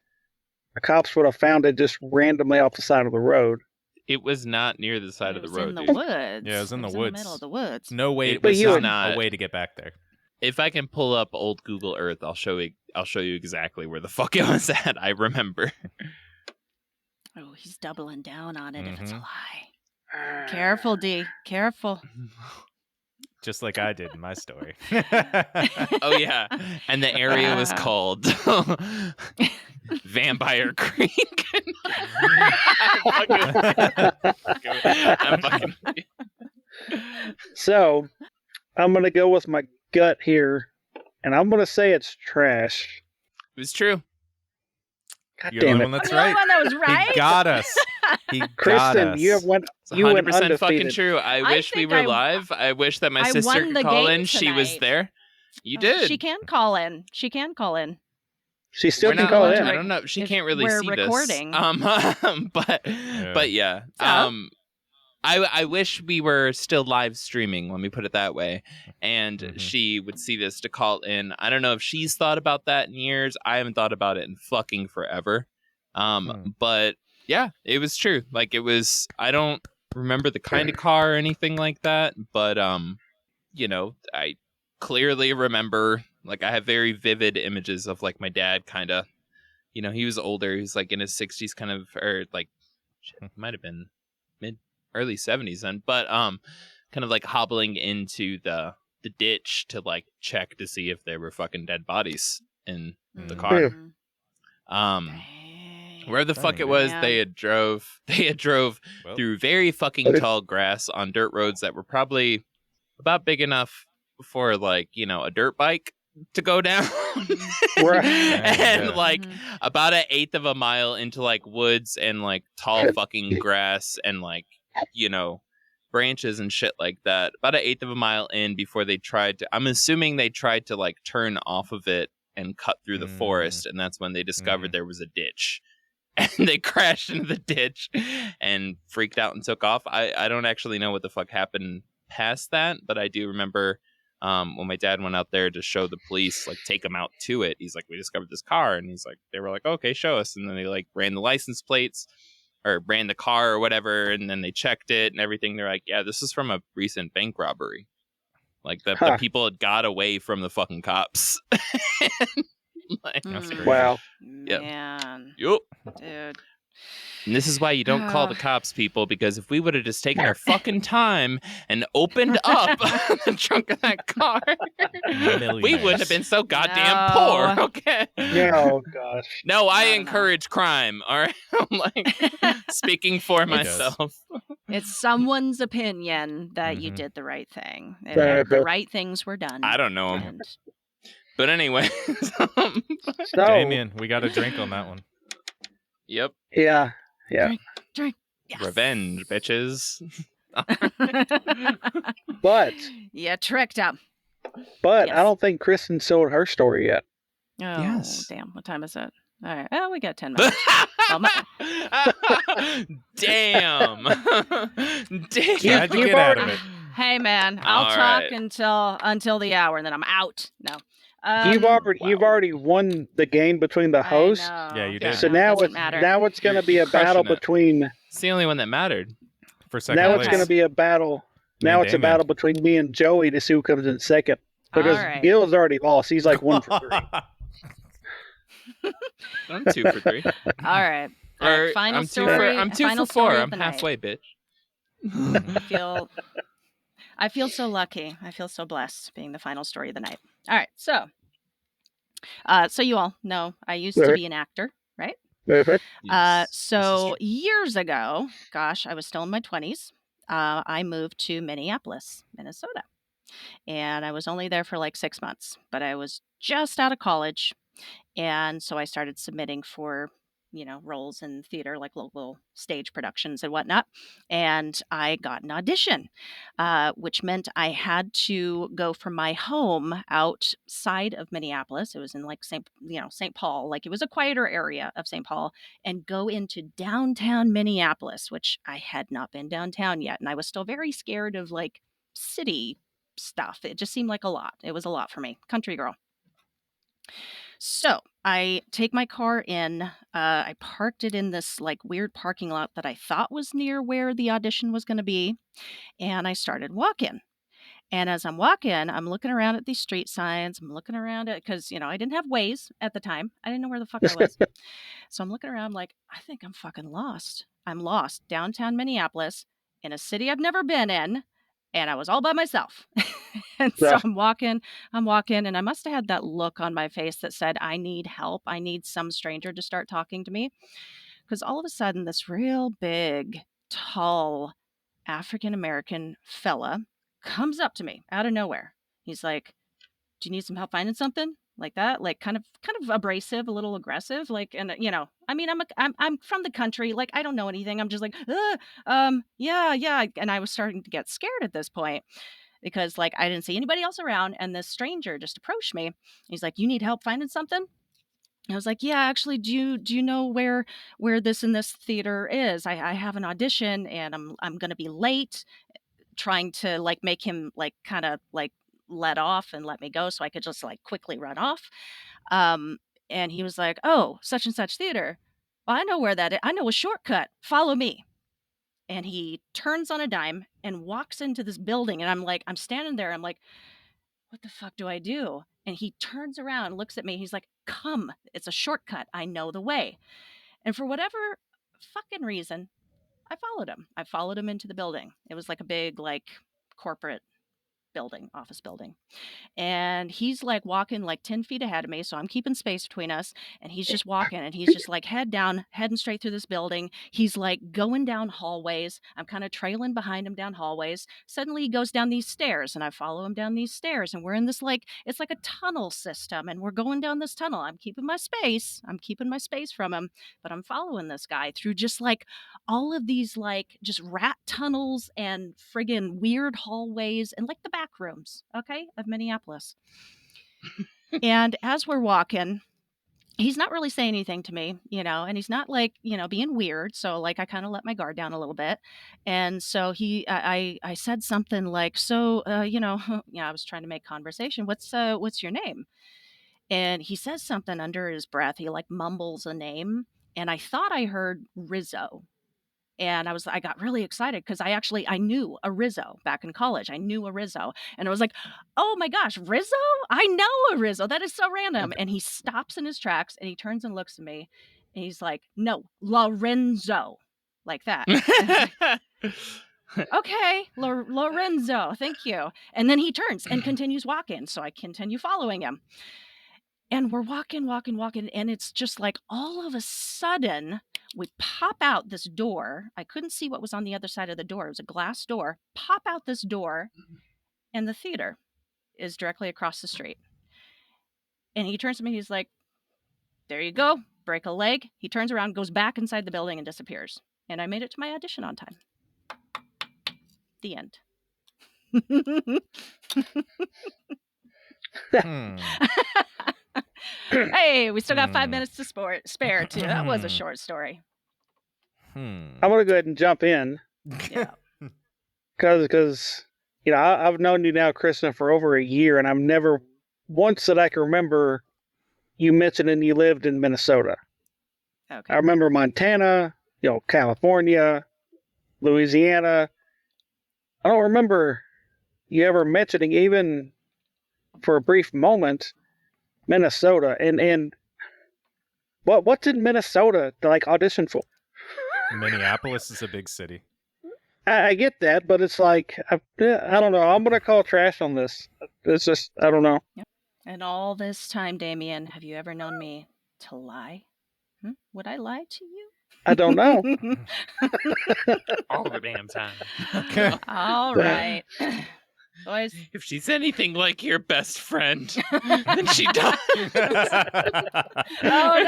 Speaker 1: the cops would have found it just randomly off the side of the road.
Speaker 3: It was not near the side of the road.
Speaker 2: In the
Speaker 3: Dude.
Speaker 2: woods.
Speaker 4: Yeah, it was in the
Speaker 2: In the
Speaker 4: woods.
Speaker 2: middle of the woods.
Speaker 4: No way.
Speaker 3: It
Speaker 1: But
Speaker 3: was
Speaker 1: you would-
Speaker 3: not
Speaker 4: a way to get back there.
Speaker 3: If I can pull up old Google Earth, I'll show you exactly where the fuck it was at. I remember.
Speaker 2: Oh, he's doubling down on it if it's a
Speaker 4: Mhm.
Speaker 2: lie. Careful, D. Careful.
Speaker 4: Just like I did in my story.
Speaker 3: Oh yeah, and the area was called Vampire Creek. I'm fucking-
Speaker 1: So I'm gonna go with my gut here, and I'm gonna say it's trash.
Speaker 3: It was true.
Speaker 1: God
Speaker 4: You're the
Speaker 1: damn
Speaker 4: only
Speaker 1: it,
Speaker 4: one that's
Speaker 2: The only
Speaker 4: right.
Speaker 2: one that was right.
Speaker 4: He got us. He got
Speaker 1: Kristen!
Speaker 4: us.
Speaker 1: You have went.
Speaker 3: It's
Speaker 1: You went
Speaker 3: 100% fucking
Speaker 1: undefeated.
Speaker 3: true. I wish we
Speaker 2: think
Speaker 3: were
Speaker 2: I-
Speaker 3: live. I wish that my
Speaker 2: I
Speaker 3: sister
Speaker 2: won
Speaker 3: could
Speaker 2: the
Speaker 3: call
Speaker 2: game
Speaker 3: in. She was
Speaker 2: tonight.
Speaker 3: there. You
Speaker 2: Oh,
Speaker 3: did.
Speaker 2: She can call in. She can call in.
Speaker 1: She still
Speaker 3: We're
Speaker 1: can
Speaker 3: not
Speaker 1: call
Speaker 3: allowed
Speaker 1: in.
Speaker 3: to- I don't know. She
Speaker 2: if
Speaker 3: can't really
Speaker 2: we're
Speaker 3: see
Speaker 2: recording.
Speaker 3: this. But yeah.
Speaker 2: So?
Speaker 3: I wish we were still live streaming. Let me put it that way. And
Speaker 4: Mhm.
Speaker 3: she would see this to call in. I don't know if she's thought about that in years. I haven't thought about it in fucking forever. But yeah, it was true. Like it was. I don't remember the kind of car or anything like that. But you know, I clearly remember. Like I have very vivid images of like my dad kind of, you know, he was older. He was like in his 60s kind of, or like might have been early 70s then, but kind of like hobbling into the ditch to like check to see if there were fucking dead bodies in the car.
Speaker 2: Mhm.
Speaker 3: Um
Speaker 2: Dang.
Speaker 3: where the fuck it was,
Speaker 2: Man.
Speaker 3: they had drove
Speaker 4: Well,
Speaker 3: through very fucking
Speaker 1: Okay.
Speaker 3: tall grass on dirt roads that were probably about big enough for like, you know, a dirt bike to go down.
Speaker 1: Right.
Speaker 3: And
Speaker 4: Yeah.
Speaker 3: like
Speaker 2: Mhm.
Speaker 3: about 1/8 of a mile into like woods and like tall fucking grass and like, you know, branches and shit like that. About 1/8 of a mile in before they tried to, I'm assuming they tried to like turn off of it and cut through the forest, and that's when they discovered there was a ditch. And they crashed into the ditch and freaked out and took off. I don't actually know what the fuck happened past that, but I do remember when my dad went out there to show the police, like take him out to it. He's like, we discovered this car, and he's like, they were like, okay, show us. And then they like ran the license plates or ran the car or whatever, and then they checked it and everything. They're like, yeah, this is from a recent bank robbery. Like the
Speaker 1: Huh.
Speaker 3: people had got away from the fucking cops. Like,
Speaker 4: That's
Speaker 2: Mm.
Speaker 4: crazy.
Speaker 1: Wow.
Speaker 3: Yep.
Speaker 2: Man,
Speaker 3: yup.
Speaker 2: dude.
Speaker 3: And this is why you don't call the cops, people, because if we would have just taken our fucking time and opened up the trunk of that car, we wouldn't have been so goddamn
Speaker 2: No.
Speaker 3: poor. Okay.
Speaker 1: Oh gosh.
Speaker 3: No, I
Speaker 2: No.
Speaker 3: encourage crime. All right. I'm like speaking for
Speaker 2: It's-
Speaker 3: myself.
Speaker 2: It's someone's opinion that you
Speaker 4: Mhm.
Speaker 2: did the right thing.
Speaker 1: Fair
Speaker 2: The
Speaker 1: enough.
Speaker 2: right things were done.
Speaker 3: I don't know him.
Speaker 2: And
Speaker 3: But anyway.
Speaker 1: So
Speaker 4: Damien, we got a drink on that one.
Speaker 3: Yep.
Speaker 1: yeah,
Speaker 2: drink. Yes.
Speaker 3: Revenge, bitches.
Speaker 1: but
Speaker 2: You tricked him.
Speaker 1: but
Speaker 2: Yes.
Speaker 1: I don't think Kristen sold her story yet.
Speaker 2: Oh,
Speaker 3: Yes.
Speaker 2: damn. What time is it? All right. Oh, we got 10 minutes. Well,
Speaker 3: Damn. Damn.
Speaker 4: How'd you
Speaker 1: you've
Speaker 4: get out of
Speaker 1: already-
Speaker 4: it?
Speaker 2: Hey, man. I'll
Speaker 3: All
Speaker 2: talk
Speaker 3: right.
Speaker 2: until the hour, and then I'm out. No.
Speaker 1: You've already won the game between the hosts.
Speaker 4: Yeah, you
Speaker 2: I
Speaker 4: did.
Speaker 1: So
Speaker 2: know,
Speaker 1: now
Speaker 2: doesn't
Speaker 1: it's
Speaker 2: matter.
Speaker 1: now it's going to be a
Speaker 3: You're
Speaker 1: battle
Speaker 3: crushing it.
Speaker 1: between
Speaker 3: It's the only one that mattered.
Speaker 4: For second
Speaker 1: now
Speaker 4: place.
Speaker 1: it's going to be a battle.
Speaker 4: Me
Speaker 1: Now
Speaker 4: and
Speaker 1: it's a
Speaker 4: Damien.
Speaker 1: battle between me and Joey to see who comes in second. Because
Speaker 2: All right.
Speaker 1: Gil's already lost. He's like 1 for 3.
Speaker 3: I'm 2 for 3.
Speaker 2: All right. All
Speaker 3: Or
Speaker 2: right. Final
Speaker 3: I'm 2
Speaker 2: story.
Speaker 3: for I'm 2
Speaker 2: final
Speaker 3: for 4.
Speaker 2: story of
Speaker 3: I'm
Speaker 2: the night.
Speaker 3: halfway, bitch.
Speaker 2: I feel so lucky. I feel so blessed being the final story of the night. All right. So you all know I used to
Speaker 1: Right.
Speaker 2: be an actor, right?
Speaker 1: Perfect.
Speaker 2: So years ago, gosh, I was still in my 20s. I moved to Minneapolis, Minnesota. And I was only there for like 6 months, but I was just out of college. And so I started submitting for, roles in theater, like local stage productions and whatnot. And I got an audition, which meant I had to go from my home outside of Minneapolis. It was in like St. Paul, like it was a quieter area of St. Paul, and go into downtown Minneapolis, which I had not been downtown yet. And I was still very scared of like city stuff. It just seemed like a lot. It was a lot for me. Country girl. So I take my car in. I parked it in this like weird parking lot that I thought was near where the audition was going to be. And I started walking. And as I'm walking, I'm looking around at these street signs. I'm looking around at, because, I didn't have Waze at the time. I didn't know where the fuck I was. So I'm looking around like, I think I'm fucking lost. I'm lost downtown Minneapolis in a city I've never been in. And I was all by myself. And so
Speaker 1: Yeah.
Speaker 2: I'm walking, and I must have had that look on my face that said, I need help. I need some stranger to start talking to me. Because all of a sudden, this real big, tall African American fella comes up to me out of nowhere. He's like, do you need some help finding something? Like that, like kind of abrasive, a little aggressive, like, and I mean, I'm from the country, like I don't know anything. I'm just like, yeah, and I was starting to get scared at this point because like I didn't see anybody else around, and this stranger just approached me. He's like, you need help finding something? I was like, yeah, actually, do you know where this and this theater is? I have an audition and I'm gonna be late, trying to like make him like kind of like let off and let me go so I could just like quickly run off. Um, and he was like, "Oh, such and such theater. Well, I know where that is. I know a shortcut. Follow me." And he turns on a dime and walks into this building. And I'm standing there. I'm like, what the fuck do I do? And he turns around, looks at me. He's like, come, it's a shortcut. I know the way. And for whatever fucking reason, I followed him. I followed him into the building. It was like a big, like, corporate building, office building. And he's like walking like 10 feet ahead of me. So I'm keeping space between us. And he's just walking, and he's just like head down, heading straight through this building. He's like going down hallways. I'm kind of trailing behind him down hallways. Suddenly he goes down these stairs, and I follow him down these stairs. And we're in this like, it's like a tunnel system. And we're going down this tunnel. I'm keeping my space. I'm keeping my space from him. But I'm following this guy through just like all of these like just rat tunnels and friggin' weird hallways and like the back rooms, okay, of Minneapolis. And as we're walking, he's not really saying anything to me, and he's not like, being weird. So like I kind of let my guard down a little bit. And so I said something like, so, I was trying to make conversation. What's your name? And he says something under his breath. He like mumbles a name. And I thought I heard Rizzo. And I got really excited because I knew a Rizzo back in college. I knew a Rizzo. And I was like, oh my gosh, Rizzo? I know a Rizzo. That is so random. And he stops in his tracks and he turns and looks at me. And he's like, no, Lorenzo. Like that. Okay, Lorenzo, thank you. And then he turns and continues walking. So I continue following him. And we're walking, and it's just like all of a sudden we pop out this door. I couldn't see what was on the other side of the door. It was a glass door. Pop out this door, and the theater is directly across the street. And he turns to me, he's like, there you go, break a leg. He turns around, goes back inside the building, and disappears. And I made it to my audition on time. The end. Hey, we still got 5 minutes to spare too. That was a short story.
Speaker 1: I'm gonna go ahead and jump in.
Speaker 2: Yeah.
Speaker 1: Because I've known you now, Kristen, for over a year, and I've never once that I can remember you mentioning you lived in Minnesota.
Speaker 2: Okay.
Speaker 1: I remember Montana, California, Louisiana. I don't remember you ever mentioning, even for a brief moment, Minnesota. And what's in Minnesota to like audition for?
Speaker 4: Minneapolis is a big city.
Speaker 1: I get that, but it's like I don't know. I'm gonna call trash on this. It's just I don't know.
Speaker 2: Yep. And all this time, Damien, have you ever known me to lie? Would I lie to you?
Speaker 1: I don't know.
Speaker 3: All the damn time.
Speaker 4: Okay.
Speaker 2: All right. boys.
Speaker 3: If she's anything like your best friend, then she does.
Speaker 2: Oh,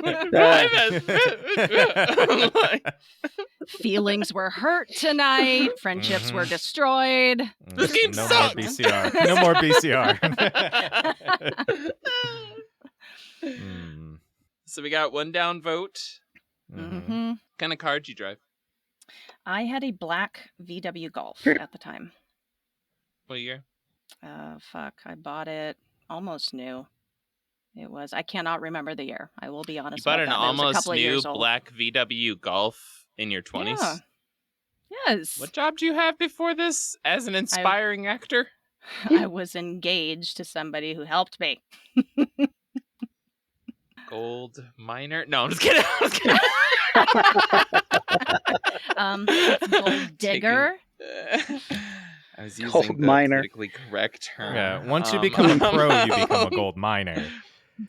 Speaker 3: My best friend. Like,
Speaker 2: Feelings were hurt tonight. Friendships were destroyed.
Speaker 3: This game
Speaker 4: no
Speaker 3: sucks.
Speaker 4: more BCR. No more BCR.
Speaker 3: So we got one down vote.
Speaker 2: Mm-hmm.
Speaker 3: What kind of car did you drive?
Speaker 2: I had a black VW Golf at the time.
Speaker 3: What year?
Speaker 2: I bought it almost new. I cannot remember the year. I will be honest.
Speaker 3: You bought
Speaker 2: about
Speaker 3: an
Speaker 2: that. It was a
Speaker 3: almost
Speaker 2: couple of
Speaker 3: new
Speaker 2: years old.
Speaker 3: black VW Golf in your 20s?
Speaker 2: Yeah. Yes.
Speaker 3: What job do you have before this as an inspiring actor?
Speaker 2: I was engaged to somebody who helped me.
Speaker 3: Gold miner? No, I'm just kidding.
Speaker 2: Gold digger.
Speaker 3: I was using
Speaker 1: Gold
Speaker 3: the
Speaker 1: miner.
Speaker 3: politically correct term.
Speaker 4: Yeah, once you become a pro, you become a gold miner.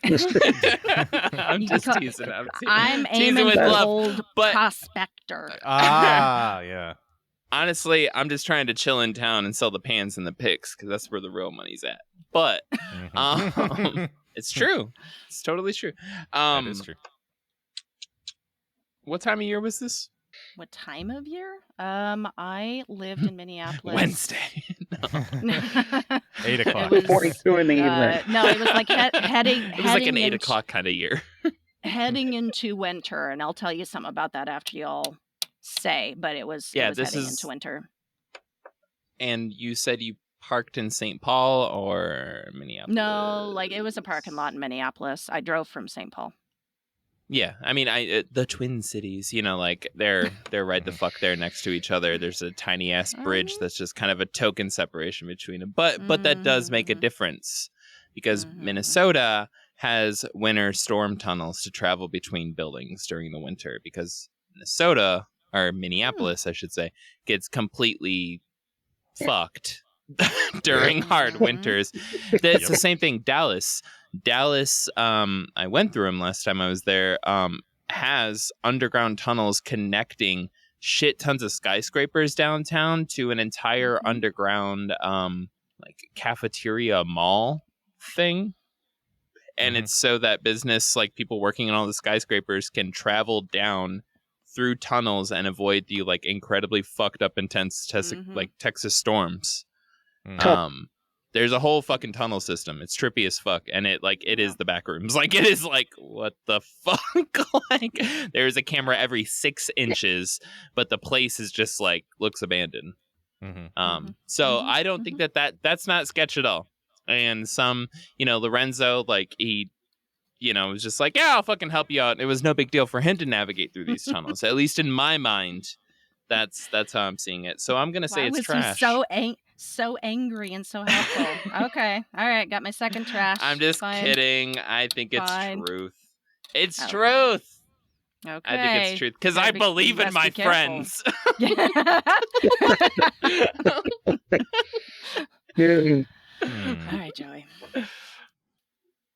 Speaker 3: I'm just teasing.
Speaker 2: I'm
Speaker 3: teasing
Speaker 2: aiming
Speaker 3: with
Speaker 2: for
Speaker 3: love,
Speaker 2: gold
Speaker 3: but
Speaker 2: prospector.
Speaker 4: Yeah.
Speaker 3: honestly, I'm just trying to chill in town and sell the pans and the picks because that's where the real money's at. But it's true. It's totally true.
Speaker 4: That is true.
Speaker 3: What time of year was this?
Speaker 2: What time of year? I lived in Minneapolis.
Speaker 3: Wednesday. No.
Speaker 4: 8 o'clock.
Speaker 2: It was,
Speaker 1: 42 in the evening.
Speaker 2: no, it was like heading.
Speaker 3: It was like an 8
Speaker 2: into-
Speaker 3: o'clock kind of year.
Speaker 2: Heading into winter, and I'll tell you something about that after y'all say. But it was
Speaker 3: Yeah,
Speaker 2: it was
Speaker 3: this
Speaker 2: heading
Speaker 3: is-
Speaker 2: into winter.
Speaker 3: And you said you parked in St. Paul or Minneapolis?
Speaker 2: No, like it was a parking lot in Minneapolis. I drove from St. Paul.
Speaker 3: Yeah, I mean, the Twin Cities, like they're right the fuck there next to each other. There's a tiny ass bridge that's just kind of a token separation between them. But that does make a difference because Minnesota has winter storm tunnels to travel between buildings during the winter because Minneapolis, I should say, gets completely fucked during hard winters. It's the same thing. Dallas, I went through them last time I was there, has underground tunnels connecting shit tons of skyscrapers downtown to an entire underground like cafeteria mall thing. And it's so that business, like people working in all the skyscrapers, can travel down through tunnels and avoid the like incredibly fucked up intense Texas storms. There's a whole fucking tunnel system. It's trippy as fuck, and it is the back rooms. Like it is like what the fuck. Like there's a camera every 6 inches, but the place is just like looks abandoned. So I don't think that's not sketch at all. And some, Lorenzo, like he, was just like, yeah, I'll fucking help you out. It was no big deal for him to navigate through these tunnels. At least in my mind, that's how I'm seeing it. So I'm gonna say it's trash.
Speaker 2: So angry and so helpful. Okay, all right, got my second trash.
Speaker 3: I'm just
Speaker 2: Fine.
Speaker 3: kidding. I think it's
Speaker 2: Fine.
Speaker 3: truth. It's
Speaker 2: Okay.
Speaker 3: truth.
Speaker 2: Okay,
Speaker 3: I think it's truth because I believe in my friends.
Speaker 2: All right, Joey.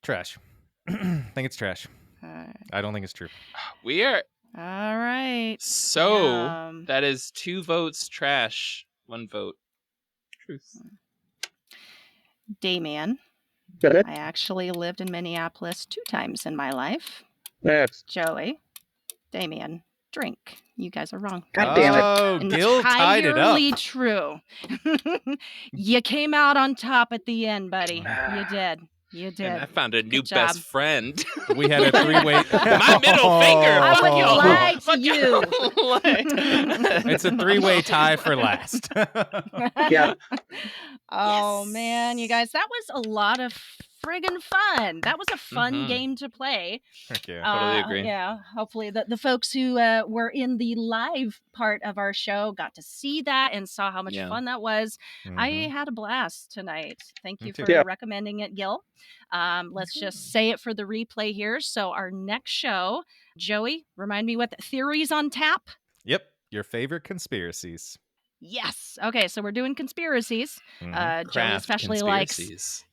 Speaker 4: Trash. I think it's trash.
Speaker 2: All right.
Speaker 4: I don't think it's true.
Speaker 3: We are
Speaker 2: All right.
Speaker 3: so that is 2 votes trash, 1 vote truth.
Speaker 2: Damian.
Speaker 1: Good.
Speaker 2: I actually lived in Minneapolis 2 times in my life.
Speaker 1: That's
Speaker 2: Joey, Damian, drink. You guys are wrong.
Speaker 1: God damn it.
Speaker 4: Oh, Gil tied it up.
Speaker 2: Entirely true. You came out on top at the end, buddy. You did. You did.
Speaker 3: And I found a new
Speaker 2: Good job.
Speaker 3: best friend.
Speaker 4: We had a 3-way.
Speaker 3: My middle finger.
Speaker 2: I
Speaker 3: Fuck
Speaker 2: wouldn't
Speaker 3: y'all.
Speaker 2: lie to
Speaker 3: Fuck
Speaker 2: you.
Speaker 3: y'all.
Speaker 4: It's a 3-way tie for last.
Speaker 1: Yeah.
Speaker 2: Oh man, you guys, that was a lot of friggin' fun. That was a fun
Speaker 3: Mhm.
Speaker 2: game to play.
Speaker 4: Heck yeah.
Speaker 3: Totally agree.
Speaker 2: Yeah, hopefully the folks who were in the live part of our show got to see that and saw how much
Speaker 3: Yeah.
Speaker 2: fun that was. I
Speaker 4: Mhm.
Speaker 2: had a blast tonight. Thank
Speaker 4: Me
Speaker 2: you
Speaker 4: too.
Speaker 2: for
Speaker 1: Yeah.
Speaker 2: recommending it, Gil. Let's just say it for the replay here. So our next show, Joey, remind me what the theories on tap.
Speaker 4: Yep. Your favorite conspiracies.
Speaker 2: Yes. Okay, so we're doing conspiracies.
Speaker 4: Mhm.
Speaker 2: Joey
Speaker 3: Craft
Speaker 2: especially
Speaker 3: conspiracies.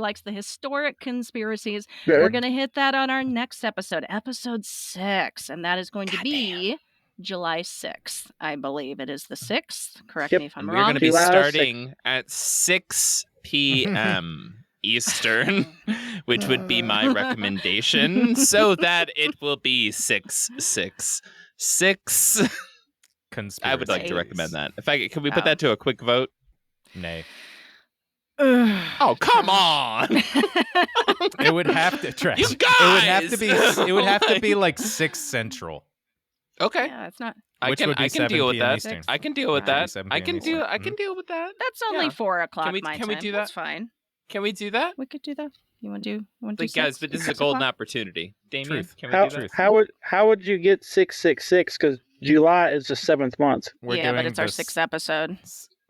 Speaker 2: likes the historic conspiracies.
Speaker 1: Good.
Speaker 2: We're going to hit that on our next episode, episode 6, and that is going to be July 6th, I believe. It is the 6th. Correct
Speaker 1: Yep.
Speaker 2: me if I'm
Speaker 3: And we're
Speaker 2: wrong.
Speaker 3: going to be
Speaker 1: July 6th.
Speaker 3: starting at 6 p.m. Eastern, which would be my recommendation, so that it will be 666.
Speaker 4: Conspiracy.
Speaker 3: I would like to recommend that. Can we put
Speaker 2: Oh.
Speaker 3: that to a quick vote?
Speaker 4: Nay.
Speaker 3: Oh, come on!
Speaker 4: It would have to trash.
Speaker 3: You guys!
Speaker 4: It would have to be. It would have to be like 6 Central.
Speaker 3: Okay,
Speaker 2: Yeah, it's not.
Speaker 4: Which would be
Speaker 3: I can
Speaker 4: 7
Speaker 3: deal with
Speaker 4: p.m.
Speaker 3: that.
Speaker 4: Eastern.
Speaker 3: I can deal with
Speaker 2: Alright.
Speaker 3: that.
Speaker 4: 7
Speaker 3: I
Speaker 4: p.m.
Speaker 3: can
Speaker 4: Eastern.
Speaker 3: deal. I can deal with that.
Speaker 2: That's only
Speaker 3: Yeah.
Speaker 2: 4 o'clock
Speaker 3: we-
Speaker 2: my
Speaker 3: can we
Speaker 2: time.
Speaker 3: do that?
Speaker 2: That's fine.
Speaker 3: Can we do that?
Speaker 2: We could do that. You want to do?
Speaker 3: Like, guys, but this is a
Speaker 2: 6
Speaker 3: golden
Speaker 2: o'clock?
Speaker 3: opportunity. Damien,
Speaker 4: Truth.
Speaker 3: can we
Speaker 1: How,
Speaker 3: do that?
Speaker 1: how would you get 666? Because July is the 7th month.
Speaker 4: We're
Speaker 2: Yeah, but
Speaker 4: doing
Speaker 2: it's our
Speaker 4: this-
Speaker 2: 6th episode.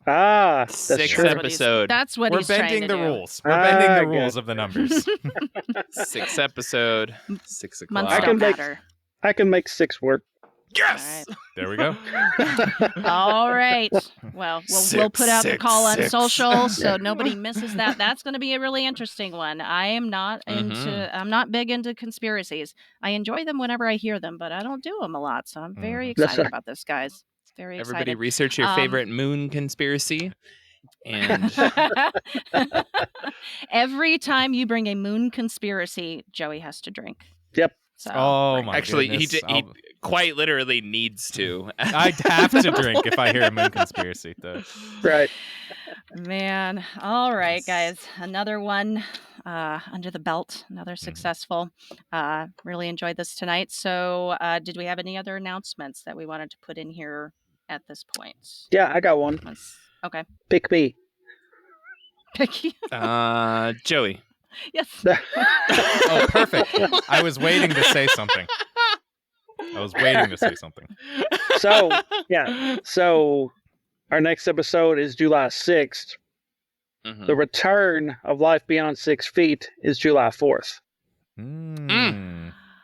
Speaker 1: Ah, that's
Speaker 3: Sixth
Speaker 1: true.
Speaker 3: episode.
Speaker 2: That's what
Speaker 4: We're
Speaker 2: he's trying
Speaker 4: bending
Speaker 2: to
Speaker 4: the
Speaker 2: do.
Speaker 4: rules. We're bending
Speaker 1: Ah,
Speaker 4: the rules of the numbers.
Speaker 3: 6th episode, 6 o'clock.
Speaker 2: Months
Speaker 1: I
Speaker 2: don't
Speaker 1: can make-
Speaker 2: matter.
Speaker 1: I can make 6 work.
Speaker 3: Yes!
Speaker 4: There we go.
Speaker 2: All right. Well, we'll put out the call on
Speaker 3: 666.
Speaker 2: social so nobody misses that. That's going to be a really interesting one. I am not I'm not big into conspiracies. I enjoy them whenever I hear them, but I don't do them a lot. So I'm very
Speaker 1: That's
Speaker 2: excited
Speaker 1: right.
Speaker 2: about this, guys. It's very
Speaker 3: Everybody
Speaker 2: excited.
Speaker 3: research your favorite moon conspiracy. And
Speaker 2: Every time you bring a moon conspiracy, Joey has to drink.
Speaker 1: Yep.
Speaker 2: So,
Speaker 4: Oh my
Speaker 3: actually,
Speaker 4: goodness.
Speaker 3: he quite literally needs to.
Speaker 4: I'd have to drink if I hear a moon conspiracy, though.
Speaker 1: Right.
Speaker 2: Man. All right, guys. Another one under the belt. Another successful. Really enjoyed this tonight. So did we have any other announcements that we wanted to put in here at this point?
Speaker 1: Yeah, I got one.
Speaker 2: Okay.
Speaker 1: Pick me.
Speaker 3: Joey.
Speaker 2: Yes.
Speaker 4: Oh, perfect. I was waiting to say something.
Speaker 1: So, yeah. So, our next episode is July 6th.
Speaker 3: Mhm.
Speaker 1: The return of Life Beyond 6 Feet is July 4th.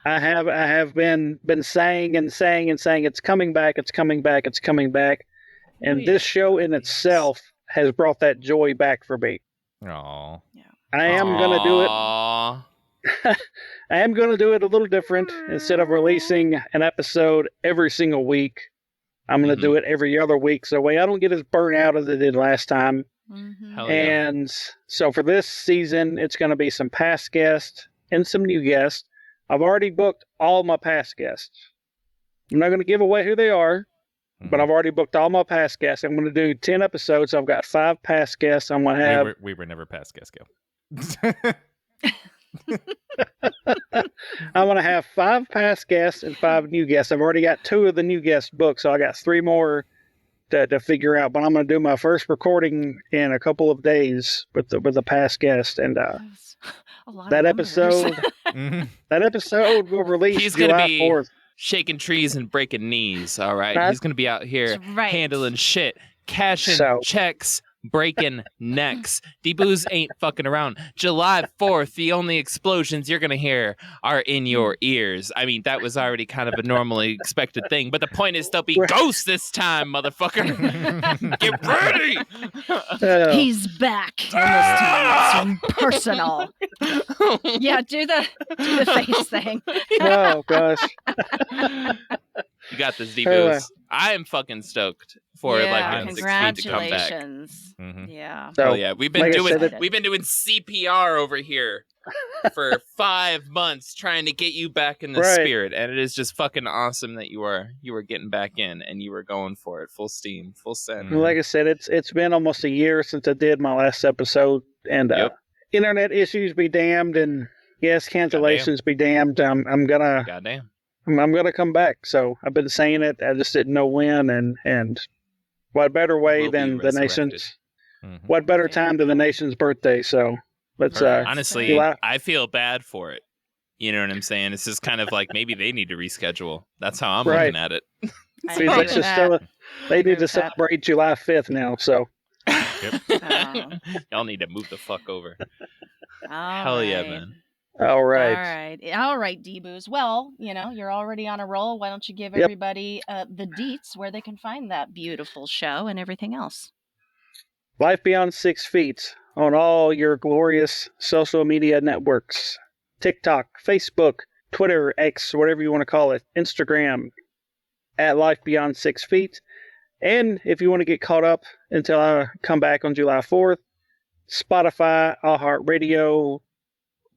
Speaker 1: I have been saying it's coming back, it's coming back, it's coming back. And this show in itself has brought that joy back for me.
Speaker 4: Aw.
Speaker 1: I am going to do it.
Speaker 3: Aw.
Speaker 1: I am going to do it a little different. Instead of releasing an episode every single week, I'm going to do it every other week. So that way I don't get as burnt out as I did last time.
Speaker 2: Mhm.
Speaker 3: Hell yeah.
Speaker 1: And so for this season, it's going to be some past guests and some new guests. I've already booked all my past guests. I'm not going to give away who they are, but I've already booked all my past guests. I'm going to do 10 episodes. I've got 5 past guests. I'm going to have.
Speaker 4: We were never past guest Gil.
Speaker 1: I'm going to have 5 past guests and 5 new guests. I've already got 2 of the new guests booked, so I got 3 more to figure out. But I'm going to do my first recording in a couple of days with the past guest, and
Speaker 2: That's a lot
Speaker 1: that
Speaker 2: of numbers.
Speaker 4: Mhm.
Speaker 1: that episode will release
Speaker 3: He's gonna
Speaker 1: July
Speaker 3: be
Speaker 1: 4th.
Speaker 3: shaking trees and breaking knees. All right,
Speaker 1: Right.
Speaker 3: he's gonna be out here
Speaker 2: That's right.
Speaker 3: handling shit, cashing
Speaker 1: So-
Speaker 3: checks, breaking necks. D-Boos ain't fucking around. July 4th, the only explosions you're gonna hear are in your ears. I mean, that was already kind of a normally expected thing, but the point is there'll be
Speaker 1: Right.
Speaker 3: ghosts this time, motherfucker. Get ready.
Speaker 2: He's back. And this time it's personal. Yeah, do the face thing.
Speaker 1: Oh gosh.
Speaker 3: You got this,
Speaker 1: Anyway.
Speaker 3: D-Boos. I am fucking stoked for
Speaker 2: yeah,
Speaker 3: like 16 to come back.
Speaker 2: congratulations.
Speaker 4: Mhm.
Speaker 2: Yeah.
Speaker 1: So
Speaker 3: Oh yeah, we've been
Speaker 1: like I
Speaker 3: doing
Speaker 1: said,
Speaker 3: we've been doing CPR over here for 5 months trying to get you back in the
Speaker 1: Right.
Speaker 3: spirit, and it is just fucking awesome that you were getting back in and you were going for it full steam, full send.
Speaker 1: like I said, it's been almost a year since I did my last episode, and
Speaker 3: Yep.
Speaker 1: internet issues be damned, and yes, cancellations be damned. I'm gonna
Speaker 3: Goddamn.
Speaker 1: come back. So I've been saying it. I just didn't know when, and what better way
Speaker 3: Will be
Speaker 1: than the
Speaker 3: resurrected.
Speaker 1: nation's
Speaker 4: Mhm.
Speaker 1: what better time than the nation's birthday? So let's
Speaker 3: Honestly,
Speaker 1: July-
Speaker 3: I feel bad for it. You know what I'm saying? It's just kind of like maybe they need to reschedule. That's how I'm
Speaker 1: Right.
Speaker 3: looking at it.
Speaker 2: I
Speaker 1: see,
Speaker 2: agree
Speaker 1: let's
Speaker 2: with
Speaker 1: just
Speaker 2: that.
Speaker 1: they
Speaker 2: agree
Speaker 1: need to
Speaker 2: with that.
Speaker 1: celebrate July 5th now. So
Speaker 2: Oh.
Speaker 3: Y'all need to move the fuck over.
Speaker 2: All
Speaker 3: Hell yeah,
Speaker 2: right.
Speaker 3: man.
Speaker 1: all right.
Speaker 2: All right, D-Boos. Well, you're already on a roll. Why don't you give
Speaker 1: Yep.
Speaker 2: everybody the deets where they can find that beautiful show and everything else?
Speaker 1: Life Beyond 6 Feet on all your glorious social media networks. TikTok, Facebook, Twitter, X, whatever you want to call it, Instagram, at Life Beyond 6 Feet. And if you want to get caught up until I come back on July 4th, Spotify, iHeartRadio,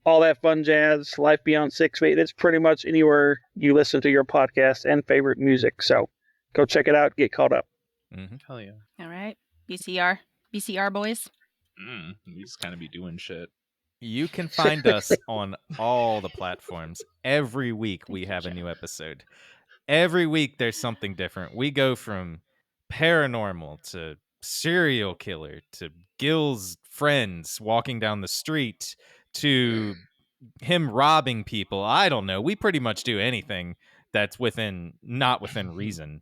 Speaker 1: all that fun jazz, Life Beyond 6 Feet. It's pretty much anywhere you listen to your podcast and favorite music. So go check it out, get caught up.
Speaker 4: Mm-hmm.
Speaker 3: Hell yeah.
Speaker 2: All right. BCR boys.
Speaker 3: We just kind of be doing shit.
Speaker 4: You can find us on all the platforms. Every week we have a new episode. Every week there's something different. We go from paranormal to serial killer to Gil's friends walking down the street to him robbing people. I don't know. We pretty much do anything that's not within reason.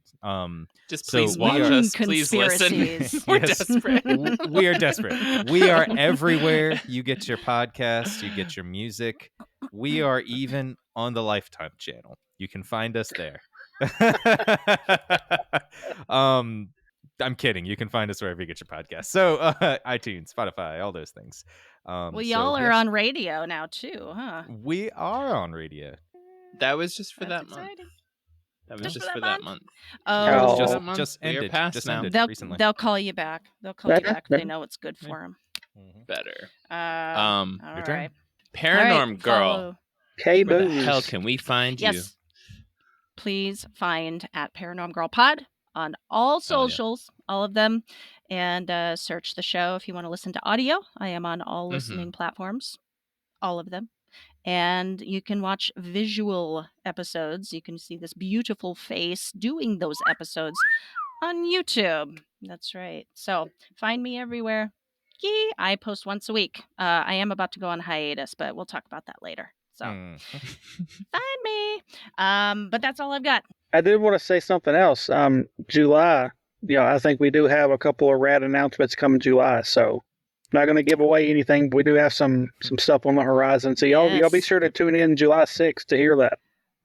Speaker 3: Just
Speaker 4: So
Speaker 3: please
Speaker 4: we
Speaker 3: watch
Speaker 4: are-
Speaker 3: us. Please listen.
Speaker 2: Conspiracies.
Speaker 3: We're
Speaker 4: Yes.
Speaker 3: desperate.
Speaker 4: We are desperate. We are everywhere. You get your podcast, you get your music. We are even on the Lifetime channel. You can find us there. I'm kidding. You can find us wherever you get your podcast. So iTunes, Spotify, all those things.
Speaker 2: Well, y'all are on radio now too, huh?
Speaker 4: We are on radio.
Speaker 3: That was just for
Speaker 2: That's
Speaker 3: that month.
Speaker 2: exciting.
Speaker 3: That was
Speaker 2: Just
Speaker 3: just
Speaker 2: for
Speaker 3: for
Speaker 2: that
Speaker 3: that month.
Speaker 2: Oh,
Speaker 1: Oh.
Speaker 3: Just
Speaker 4: just
Speaker 3: that month.
Speaker 4: just
Speaker 3: We are
Speaker 4: ended.
Speaker 3: past
Speaker 4: Just
Speaker 3: now.
Speaker 4: ended
Speaker 2: they'll
Speaker 4: recently.
Speaker 2: they'll call you back. They'll call you
Speaker 1: Better,
Speaker 2: back if they
Speaker 1: better.
Speaker 2: know it's good for them.
Speaker 4: Mhm.
Speaker 3: Better.
Speaker 2: All
Speaker 4: Your turn.
Speaker 2: right.
Speaker 3: Paranorm Girl.
Speaker 2: Follow-
Speaker 1: K
Speaker 3: Where the
Speaker 1: Booze.
Speaker 3: hell can we find you?
Speaker 2: Yes. Please find at Paranorm Girl Pod on all socials, all of them, and search the show if you want to listen to audio. I am on all listening platforms, all of them. And you can watch visual episodes. You can see this beautiful face doing those episodes on YouTube. That's right. So find me everywhere. Yee! I post once a week. I am about to go on hiatus, but we'll talk about that later. So
Speaker 4: Mm.
Speaker 2: find me. But that's all I've got.
Speaker 1: I did want to say something else. July, I think we do have a couple of rad announcements coming July. So not going to give away anything, but we do have some stuff on the horizon. So y'all be
Speaker 2: Yes.
Speaker 1: sure to tune in July 6th to hear that.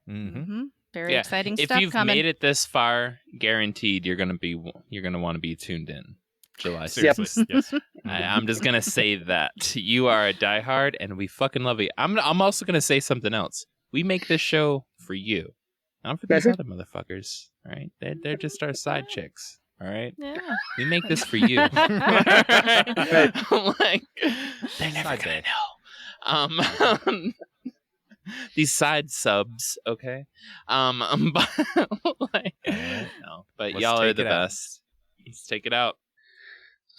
Speaker 4: Mhm.
Speaker 2: Mm-hmm. Very
Speaker 3: Yeah.
Speaker 2: exciting
Speaker 3: If
Speaker 2: stuff
Speaker 3: you've
Speaker 2: coming.
Speaker 3: made it this far, guaranteed you're gonna want to be tuned in. July 6th.
Speaker 4: Seriously. Yes.
Speaker 3: I'm just gonna say that you are a diehard, and we fucking love you. I'm also gonna say something else. We make this show for you, not for these
Speaker 1: Mhm.
Speaker 3: other motherfuckers. All right, they're just our side chicks. All right,
Speaker 2: Yeah.
Speaker 3: we make this for you. Like, they're never
Speaker 4: Side
Speaker 3: gonna
Speaker 4: bay.
Speaker 3: know. These side subs, okay? But like, no, but
Speaker 4: Let's
Speaker 3: y'all are
Speaker 4: take
Speaker 3: the
Speaker 4: it out.
Speaker 3: best. Let's take it out.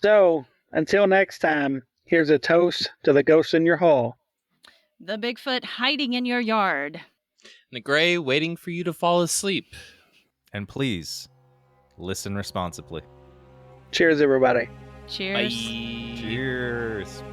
Speaker 1: So until next time, here's a toast to the ghosts in your hall.
Speaker 2: The Bigfoot hiding in your yard.
Speaker 3: And the gray waiting for you to fall asleep.
Speaker 4: And please listen responsibly.
Speaker 1: Cheers, everybody.
Speaker 2: Cheers.
Speaker 3: Bye.
Speaker 4: Cheers.